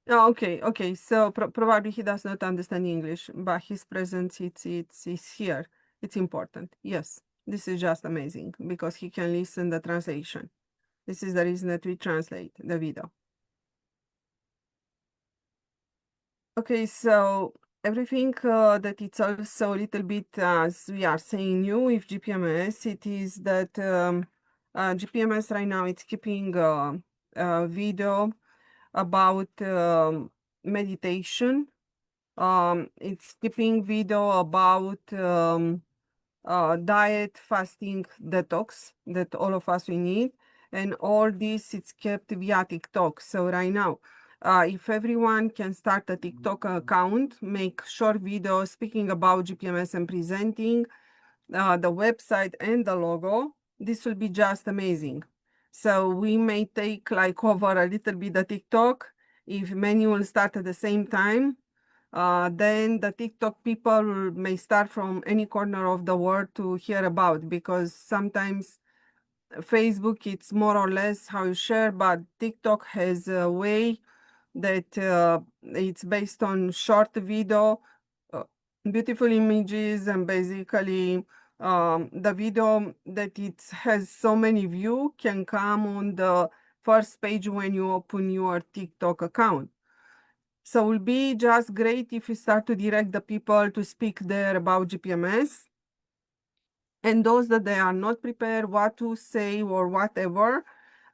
Oh, okay. So probably he does not understand English, but his presence it's here. It's important. Yes, this is just amazing because he can listen the translation. This is the reason that we translate the video. Okay, so everything that it's also a little bit, as we are saying new with GPMS, it is that GPMS right now it's keeping a video about meditation. It's keeping video about diet, fasting, detox that all of us we need. And all this it's kept via TikTok. So right now, if everyone can start a TikTok account, make short videos speaking about GPMS and presenting the website and the logo, this will be just amazing. So we may take like over a little bit the TikTok. If many will start at the same time, then the TikTok people may start from any corner of the world to hear about, because sometimes Facebook it's more or less how you share, but TikTok has a way that it's based on short video, uh, beautiful images, and basically the video that it has so many views can come on the first page when you open your TikTok account. So it will be just great if you start to direct the people to speak there about GPMS, and those that they are not prepared what to say or whatever,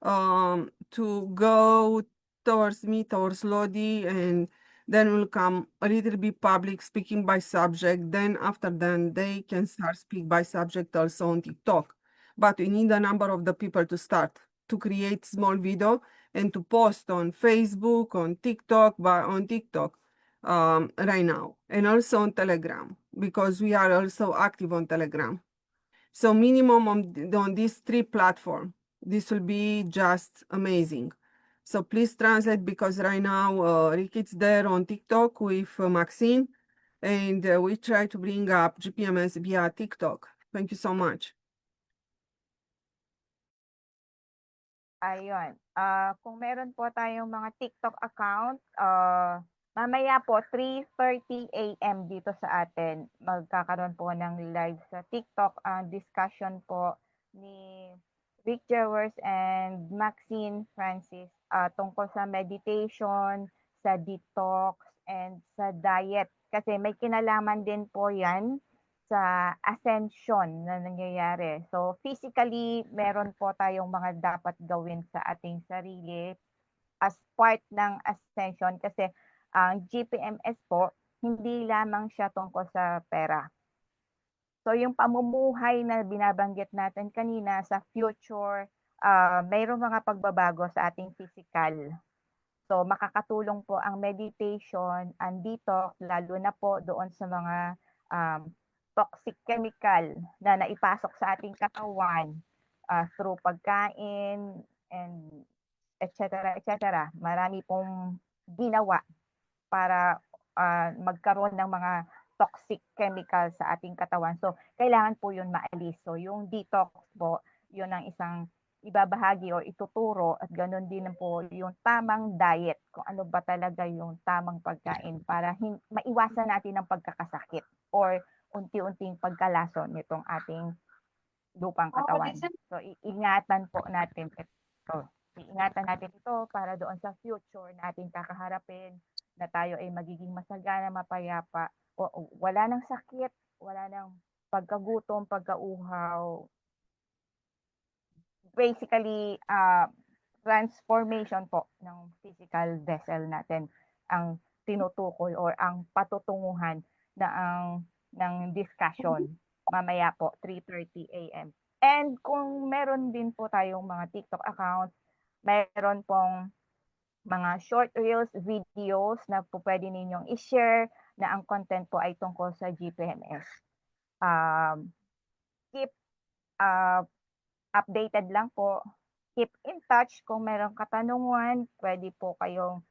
to go towards me, towards Lodi, and then will come a little bit public speaking by subject. Then after then they can start speak by subject also on TikTok. But we need a number of the people to start to create small video and to post on Facebook, on TikTok, but on TikTok right now, and also on Telegram, because we are also active on Telegram. So minimum on these three platforms, this will be just amazing. So please translate, because right now Rick is there on TikTok with Maxine, and we try to bring up GPMS via TikTok. Thank you so much. Ayun, kung meron po tayong mga TikTok account, mamaya po 3:30 AM dito sa atin, magkakaroon po ng live sa TikTok ang discussion po ni Rick Jewers and Maxine Francis tungkol sa meditation, sa detox, and sa diet. Kasi may kinalaman din po yan sa ascension na nangyayari. So physically, meron po tayong mga dapat gawin sa ating sarili as part ng ascension, kasi ang GPMS po, hindi lamang siya tungkol sa pera. So yung pamumuhay na binabanggit natin kanina sa future, mayroong mga pagbabago sa ating physical. So makakatulong po ang meditation, ang detox, lalo na po doon sa mga toxic chemical na naipasok sa ating katawan through pagkain and etc. etc. Marami pong ginawa para magkaroon ng mga toxic chemical sa ating katawan. So, kailangan po yun maalis. So, yung detox po, yun ang isang ibabahagi o ituturo, at ganoon din po yung tamang diet, kung ano ba talaga yung tamang pagkain para maiwasan natin ang pagkakasakit or unti-unting pagkalason nitong ating lupang katawan. So, iingatan po natin ito. Iingatan natin ito para doon sa future natin kakaharapin na tayo ay magiging masagana, mapayapa, o wala nang sakit, wala nang pagkagutom, pagkauhaw. Basically, transformation po ng physical vessel natin ang tinutukoy or ang patutunguhan na ng discussion mamaya po 3:30 AM. And kung meron din po tayong mga TikTok account, meron pong mga short reels, videos na po pwede ninyong i-share na ang content po ay tungkol sa GPMS. Keep updated lang po. Keep in touch. Kung merong katanungan, pwede po kayong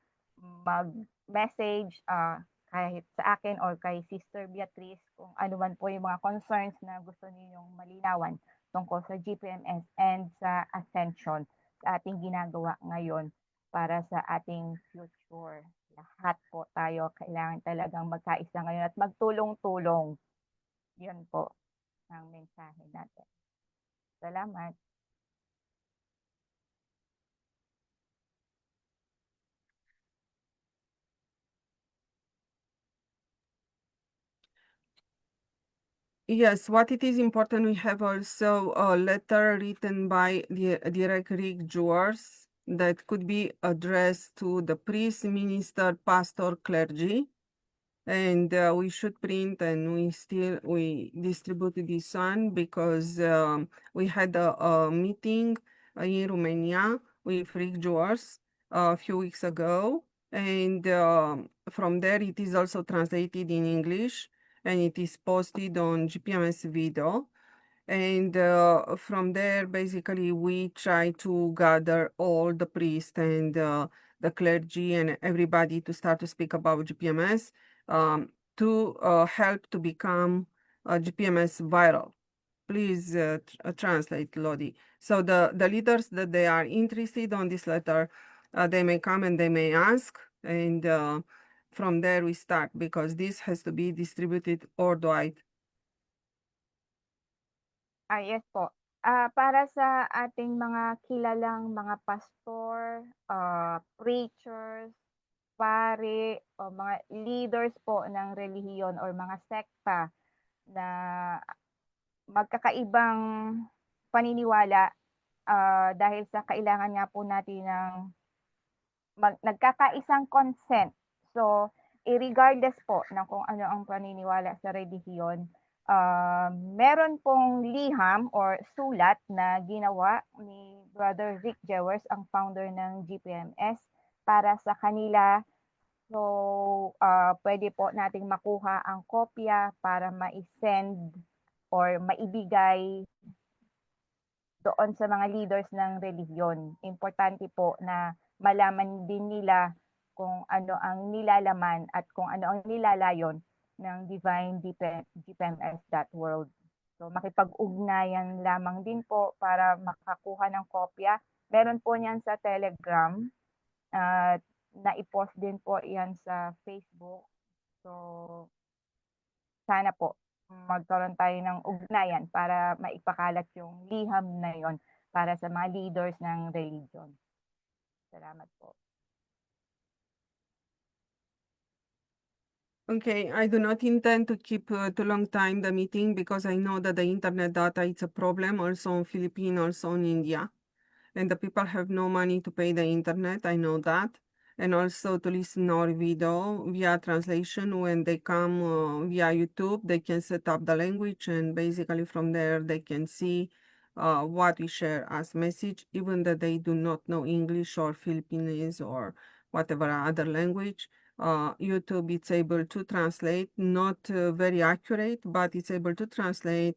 mag-message kahit sa akin or kay Sister Beatrice kung ano man po yung mga concerns na gusto ninyong malinawan tungkol sa GPMS and sa Ascension sa ating ginagawa ngayon para sa ating future. Lahat po tayo kailangan talagang magkaisa ngayon at magtulong-tulong. Yun po ang mensahe natin. Salamat. Yes, what it is important, we have also a letter written by the direct religious that could be addressed to the priest, minister, pastor, clergy, and we should print and we distribute this one because we had a meeting in Romania with religious a few weeks ago, and from there it is also translated in English and it is posted on GPMS video. And from there, basically, we try to gather all the priests and the clergy and everybody to start to speak about GPMS to help to become GPMS viral. Please translate, Lodi. So the leaders that they are interested on this letter, they may come and they may ask, and from there we start because this has to be distributed worldwide. Yes po. Para sa ating mga kilalang mga pastor, preachers, pare, o mga leaders po ng relihiyon or mga sekta na magkakaibang paniniwala, dahil sa kailangan nga po natin ng nagkakaisang consent. So, regardless po ng kung ano ang paniniwala sa relihiyon, meron pong liham or sulat na ginawa ni Brother Rick Jewers, ang founder ng GPMS, para sa kanila. So, pwede po nating makuha ang kopya para ma-send or maibigay doon sa mga leaders ng relihiyon. Importante po na malaman din nila kung ano ang nilalaman at kung ano ang nilalayon ng Divine-gpms.world. So makipag-ugnayan lamang din po para makakuha ng kopya. Meron po niyan sa Telegram at na-post din po yan sa Facebook. So sana po magkaroon tayo ng ugnayan para maipakalat yung liham na yon para sa mga leaders ng religion. Salamat po. Okay, I do not intend to keep too long time the meeting because I know that the internet data is a problem also in Philippines, also in India. And the people have no money to pay the internet, I know that. And also to listen our video via translation when they come via YouTube, they can set up the language and basically from there they can see what we share as message, even that they do not know English or Philippines or whatever other language. YouTube it's able to translate, not very accurate, but it's able to translate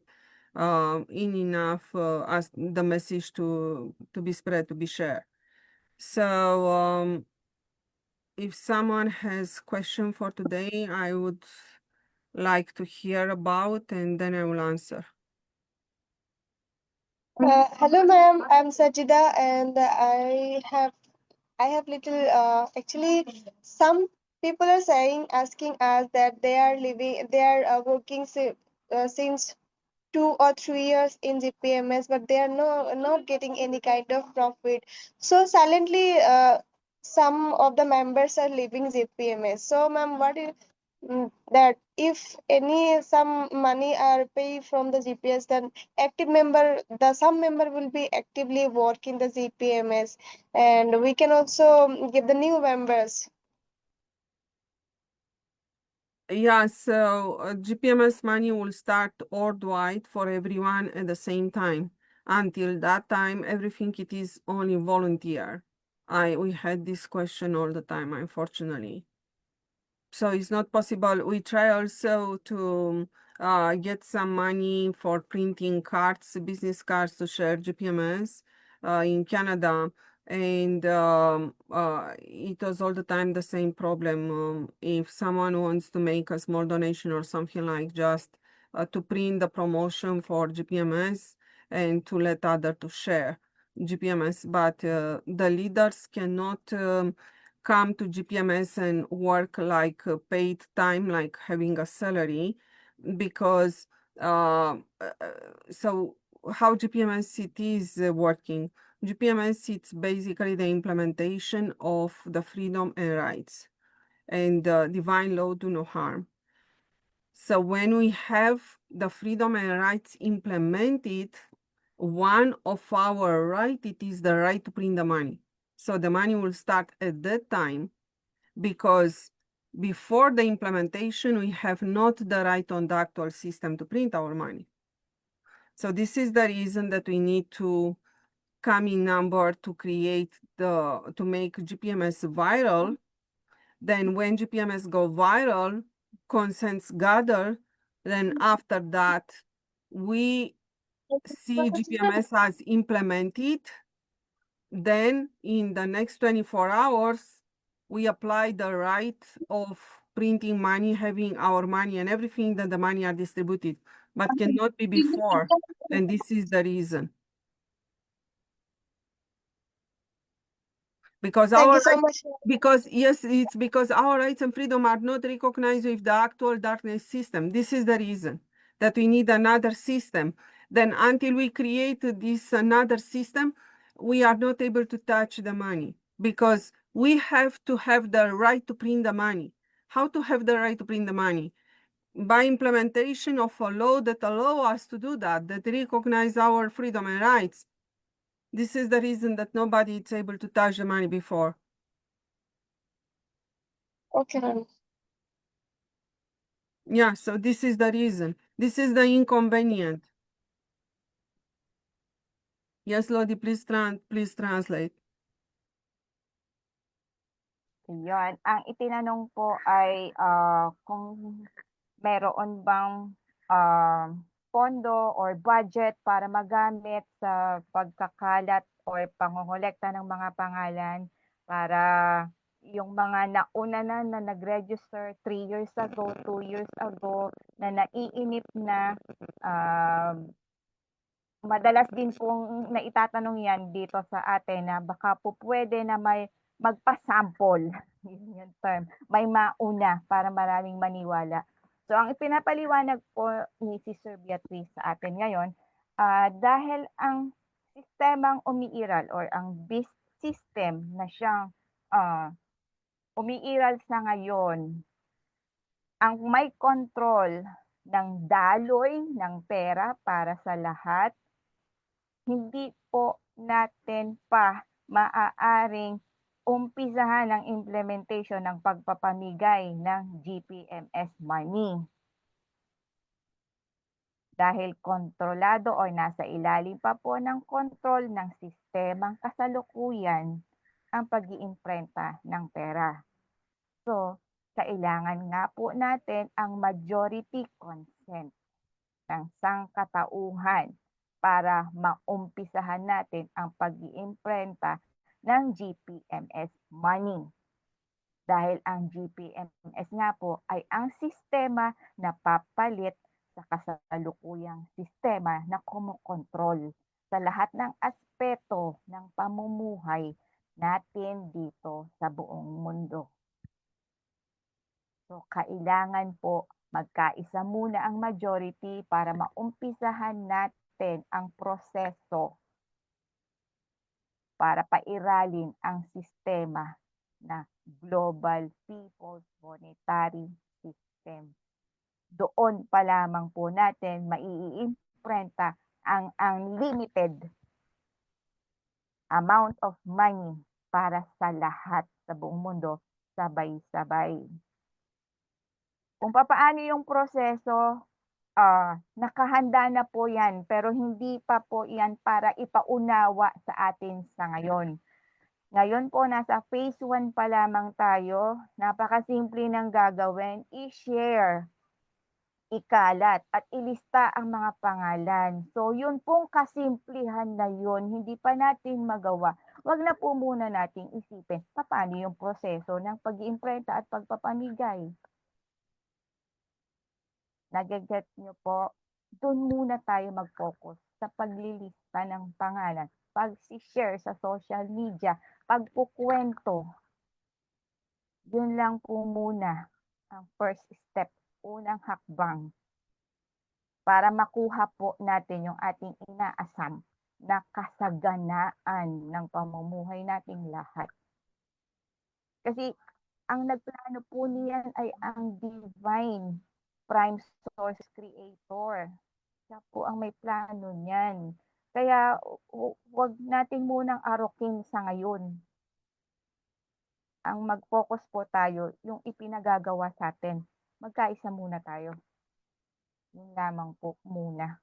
in enough as the message to be spread, to be shared. So if someone has question for today, I would like to hear about and then I will answer. Hello, ma'am. I'm Sajida, and I have little actually some people are saying asking us that they are working since 2 or 3 years in GPMS, but they are not getting any kind of profit. So silently, some of the members are leaving GPMS. So, ma'am, what is that if any some money are paid from the GPS, then some member will be actively work in the GPMS, and we can also give the new members. Yeah, so GPMS money will start worldwide for everyone at the same time. Until that time, everything it is only volunteer. We had this question all the time, unfortunately. So it's not possible. We try also to get some money for printing cards, business cards to share GPMS in Canada. And it was all the time the same problem. If someone wants to make a small donation or something like just to print the promotion for GPMS and to let other to share GPMS, but the leaders cannot come to GPMS and work like paid time, like having a salary, because so how GPMS it is working? GPMS it's basically the implementation of the freedom and rights and divine law do no harm. So when we have the freedom and rights implemented, one of our right, it is the right to print the money. So the money will start at that time, because before the implementation, we have not the right on the actual system to print our money. So this is the reason that we need to come in number to create to make GPMS viral. Then when GPMS go viral, consents gather, then after that, we see GPMS as implemented. Then in the next 24 hours, we apply the right of printing money, having our money and everything, that the money are distributed, but cannot be before. And this is the reason. Because Thank our you so rights, much. because yes, it's because our rights and freedom are not recognized with the actual darkness system. This is the reason that we need another system. Then until we create this another system, we are not able to touch the money, because we have to have the right to print the money. How to have the right to print the money? By implementation of a law that allow us to do that recognize our freedom and rights. This is the reason that nobody is able to touch the money before. Okay, ma'am. Yeah, so this is the reason. This is the inconvenient. Yes, Lodi, please translate. Yun. Ang itinanong po ay kung meron bang pondo or budget para magamit sa pagkakalat or pangongolekta ng mga pangalan para yung mga nauna na nag-register 3 years ago, 2 years ago, na naiinip na. Madalas din pong naitatanong yan dito sa atin na baka po pwede na may magpa-sample, yun yung term, may mauna para maraming maniwala. So ang ipinapaliwanag po ni si Sir Beatrice sa atin ngayon, dahil ang sistemang umiiral or ang BIS system na siyang umiiral sa ngayon, ang may control ng daloy ng pera para sa lahat, hindi po natin pa maaaring umpisahan ang implementation ng pagpapamigay ng GPMS money. Dahil kontrolado o nasa ilalim pa po ng kontrol ng sistemang kasalukuyan ang pag-iimprenta ng pera. So, kailangan nga po natin ang majority consent ng sangkatauhan para maumpisahan natin ang pag-iimprenta ng GPMS money. Dahil ang GPMS nga po ay ang sistema na papalit sa kasalukuyang sistema na kumokontrol sa lahat ng aspeto ng pamumuhay natin dito sa buong mundo. So, kailangan po magkaisa muna ang majority para maumpisahan natin ang proseso para pairalin ang sistema na Global People's Monetary System. Doon pa lamang po natin maiimprenta ang unlimited amount of money para sa lahat sa buong mundo sabay-sabay. Kung papaano yung proseso, nakahanda na po yan, pero hindi pa po yan para ipaunawa sa atin sa ngayon. Ngayon po, nasa phase 1 pa lamang tayo. Napakasimple ng gagawin, i-share, ikalat, at ilista ang mga pangalan. So, yun pong kasimplihan na yun, hindi pa natin magawa. Wag na po muna nating isipin, paano yung proseso ng pag-iimprenta at pagpapamigay. Nagaget nyo po, doon muna tayo mag-focus sa paglilista ng pangalan, pag-share sa social media, pagkukwento. Yun lang po muna ang first step, unang hakbang para makuha po natin yung ating inaasam na kasaganaan ng pamumuhay nating lahat. Kasi ang nagplano po niyan ay ang divine prime source creator. Siya po ang may plano niyan. Kaya wag natin munang arukin sa ngayon. Ang mag-focus po tayo yung ipinagagawa sa atin. Magkaisa muna tayo. Yun lamang po muna.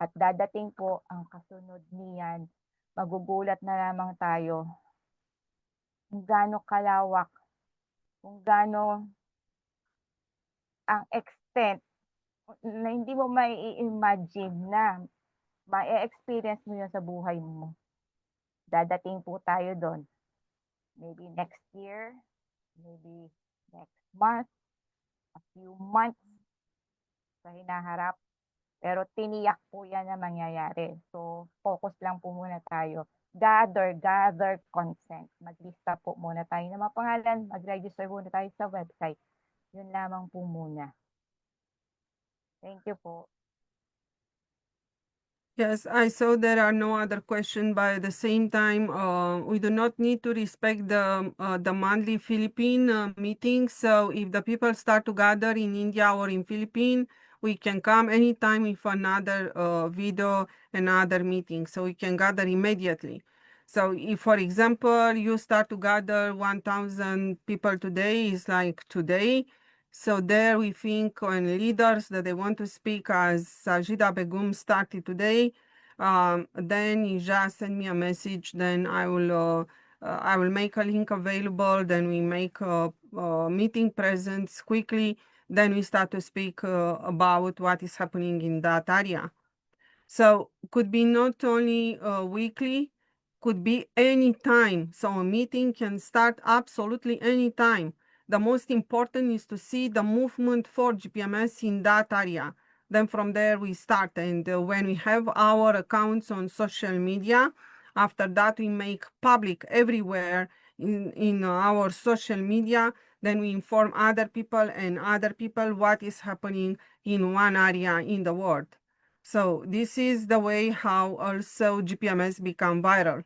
At dadating po ang kasunod niyan. Magugulat na lamang tayo kung gaano kalawak, kung gaano ang extent na hindi mo mai-imagine na ma-experience mo yun sa buhay mo. Dadating po tayo doon. Maybe next year, maybe next month, a few months sa hinaharap. Pero tiniyak po yan na mangyayari. So, focus lang po muna tayo. Gather consent. Maglista po muna tayo ng mga pangalan. Mag-register muna tayo sa website. Yun lamang po muna. Thank you po. Yes, I saw there are no other questions, but at the same time, we do not need to respect the monthly Philippine meeting. So if the people start to gather in India or in Philippines, we can come anytime with another video, another meeting. So we can gather immediately. So if, for example, you start to gather 1,000 people today, is like today. So there we think on leaders that they want to speak as Sajida Begum started today. Then you just send me a message, then I will make a link available, then we make a meeting presence quickly, then we start to speak about what is happening in that area. So could be not only weekly, could be any time. So a meeting can start absolutely any time. The most important is to see the movement for GPMS in that area. Then from there we start. And when we have our accounts on social media, after that we make public everywhere in our social media. Then we inform other people and other people what is happening in one area in the world. So this is the way how also GPMS become viral.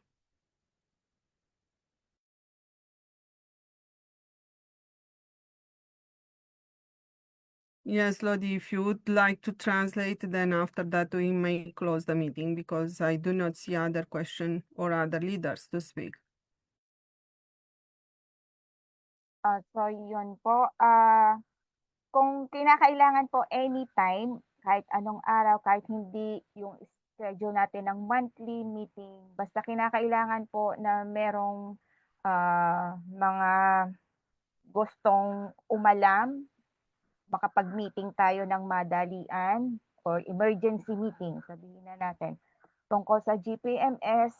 Yes, Lodi, if you would like to translate, then after that we may close the meeting because I do not see other question or other leaders to speak. So yun po. Kung kinakailangan po anytime, kahit anong araw, kahit hindi yung schedule natin ng monthly meeting, basta kinakailangan po na merong mga gustong umalam, makapag-meeting tayo ng madalian or emergency meeting, sabihin na natin, tungkol sa GPMS,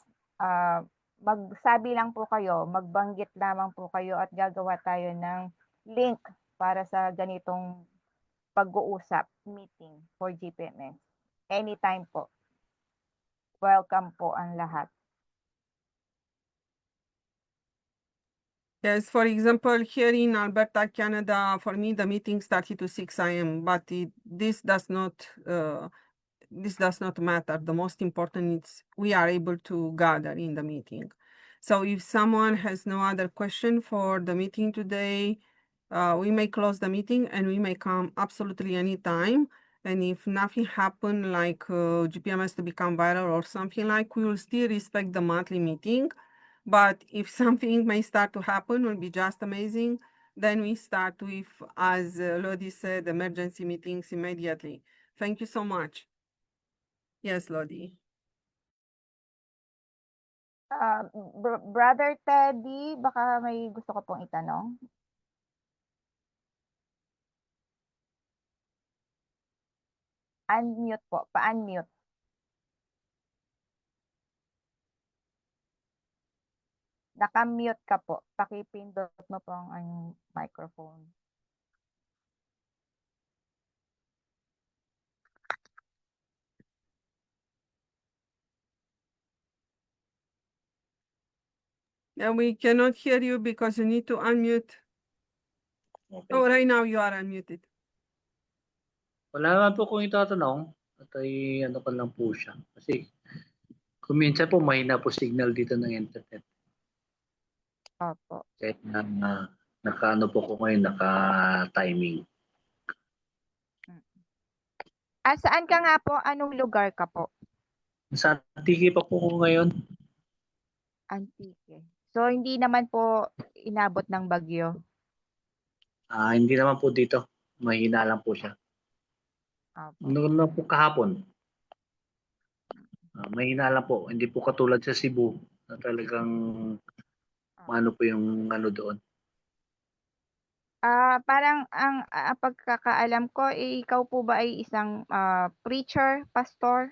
magsabi lang po kayo, magbanggit lamang po kayo at gagawa tayo ng link para sa ganitong pag-uusap, meeting for GPMS. Anytime po. Welcome po ang lahat. Yes, for example, here in Alberta, Canada, for me the meeting started to 6 a.m., but this does not matter. The most important is we are able to gather in the meeting. So if someone has no other question for the meeting today, we may close the meeting and we may come absolutely anytime. And if nothing happened like GPMS to become viral or something like, we will still respect the monthly meeting. But if something may start to happen, will be just amazing. Then we start with, as Lodi said, emergency meetings immediately. Thank you so much. Yes, Lodi. Brother Teddy, baka may gusto ko pong itanong. Unmute po, pa-unmute. Naka-mute ka po. Pakipindot mo po ang microphone. Yeah, we cannot hear you because you need to unmute. Okay. Oh, right now you are unmuted. Wala naman po kung itatanong at ay ano ko lang po siya. Kasi kung minsan po mahina po signal dito ng internet. Opo. Kahit na naka-ano po ko ngayon, naka-timing. Saan ka nga po? Anong lugar ka po? Sa Antique pa po ko ngayon. Antique. So, hindi naman po inabot ng bagyo. Hindi naman po dito. Mahina lang po siya. Opo. Noon lang po kahapon. Mahina lang po. Hindi po katulad sa Cebu na talagang ano po yung ano doon. Parang ang pagkakaalam ko, ikaw po ba ay isang preacher, pastor,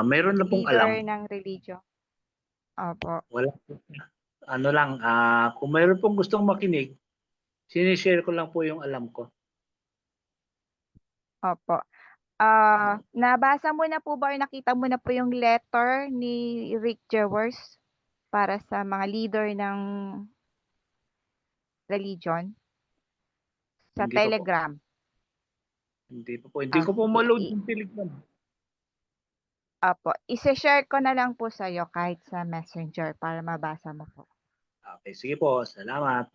Mayroon na pong leader alam. ng religion? Opo. Wala po. Ano lang, kung mayroon pong gustong makinig, sinishare ko lang po yung alam ko. Opo. Nabasa mo na po ba or nakita mo na po yung letter ni Rick Jewers para sa mga leader ng religion sa Hindi pa po. Telegram? Hindi pa po. Hindi ko po Sige. maload yung Telegram. Opo. Ise-share ko na lang po sa iyo kahit sa Messenger para mabasa mo po. Okay, sige po. Salamat.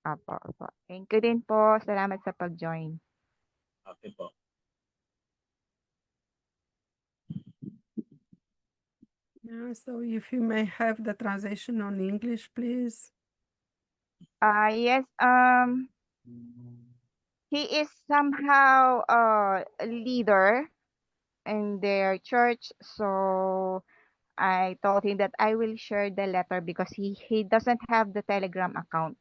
Opo. Thank you din po. Salamat sa pag-join. Okay po. Yeah, so if you may have the translation on English, please. Yes, he is somehow a leader in their church, so I told him that I will share the letter because he doesn't have the Telegram account.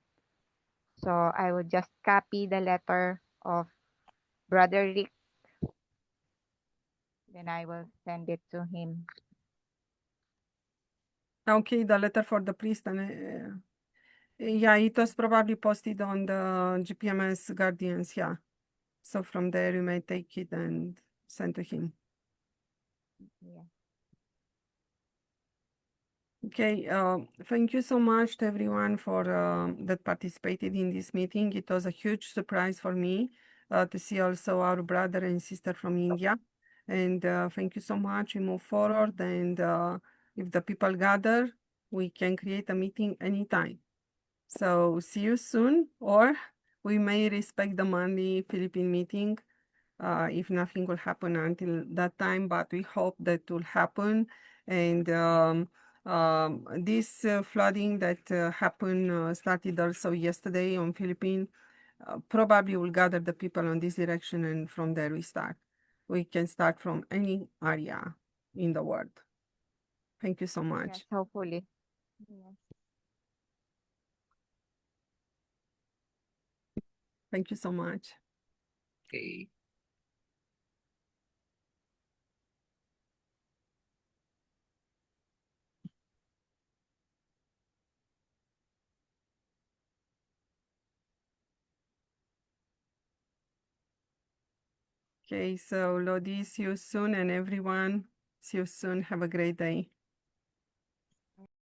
So I will just copy the letter of Brother Rick, then I will send it to him. Okay, the letter for the priest and yeah, it was probably posted on the GPMS Guardians, yeah. So from there you may take it and send to him. Yeah. Okay, thank you so much to everyone for that participated in this meeting. It was a huge surprise for me to see also our brother and sister from India. And thank you so much. We move forward, and if the people gather, we can create a meeting anytime. So see you soon, or we may respect the Monday Philippine meeting if nothing will happen until that time, but we hope that will happen. And this flooding that happened started also yesterday on Philippines. Probably will gather the people on this direction, and from there we start. We can start from any area in the world. Thank you so Yes, much. hopefully. Yes. Thank you so much. Okay. Okay, so Lodi, see you soon, and everyone, see you soon. Have a great day.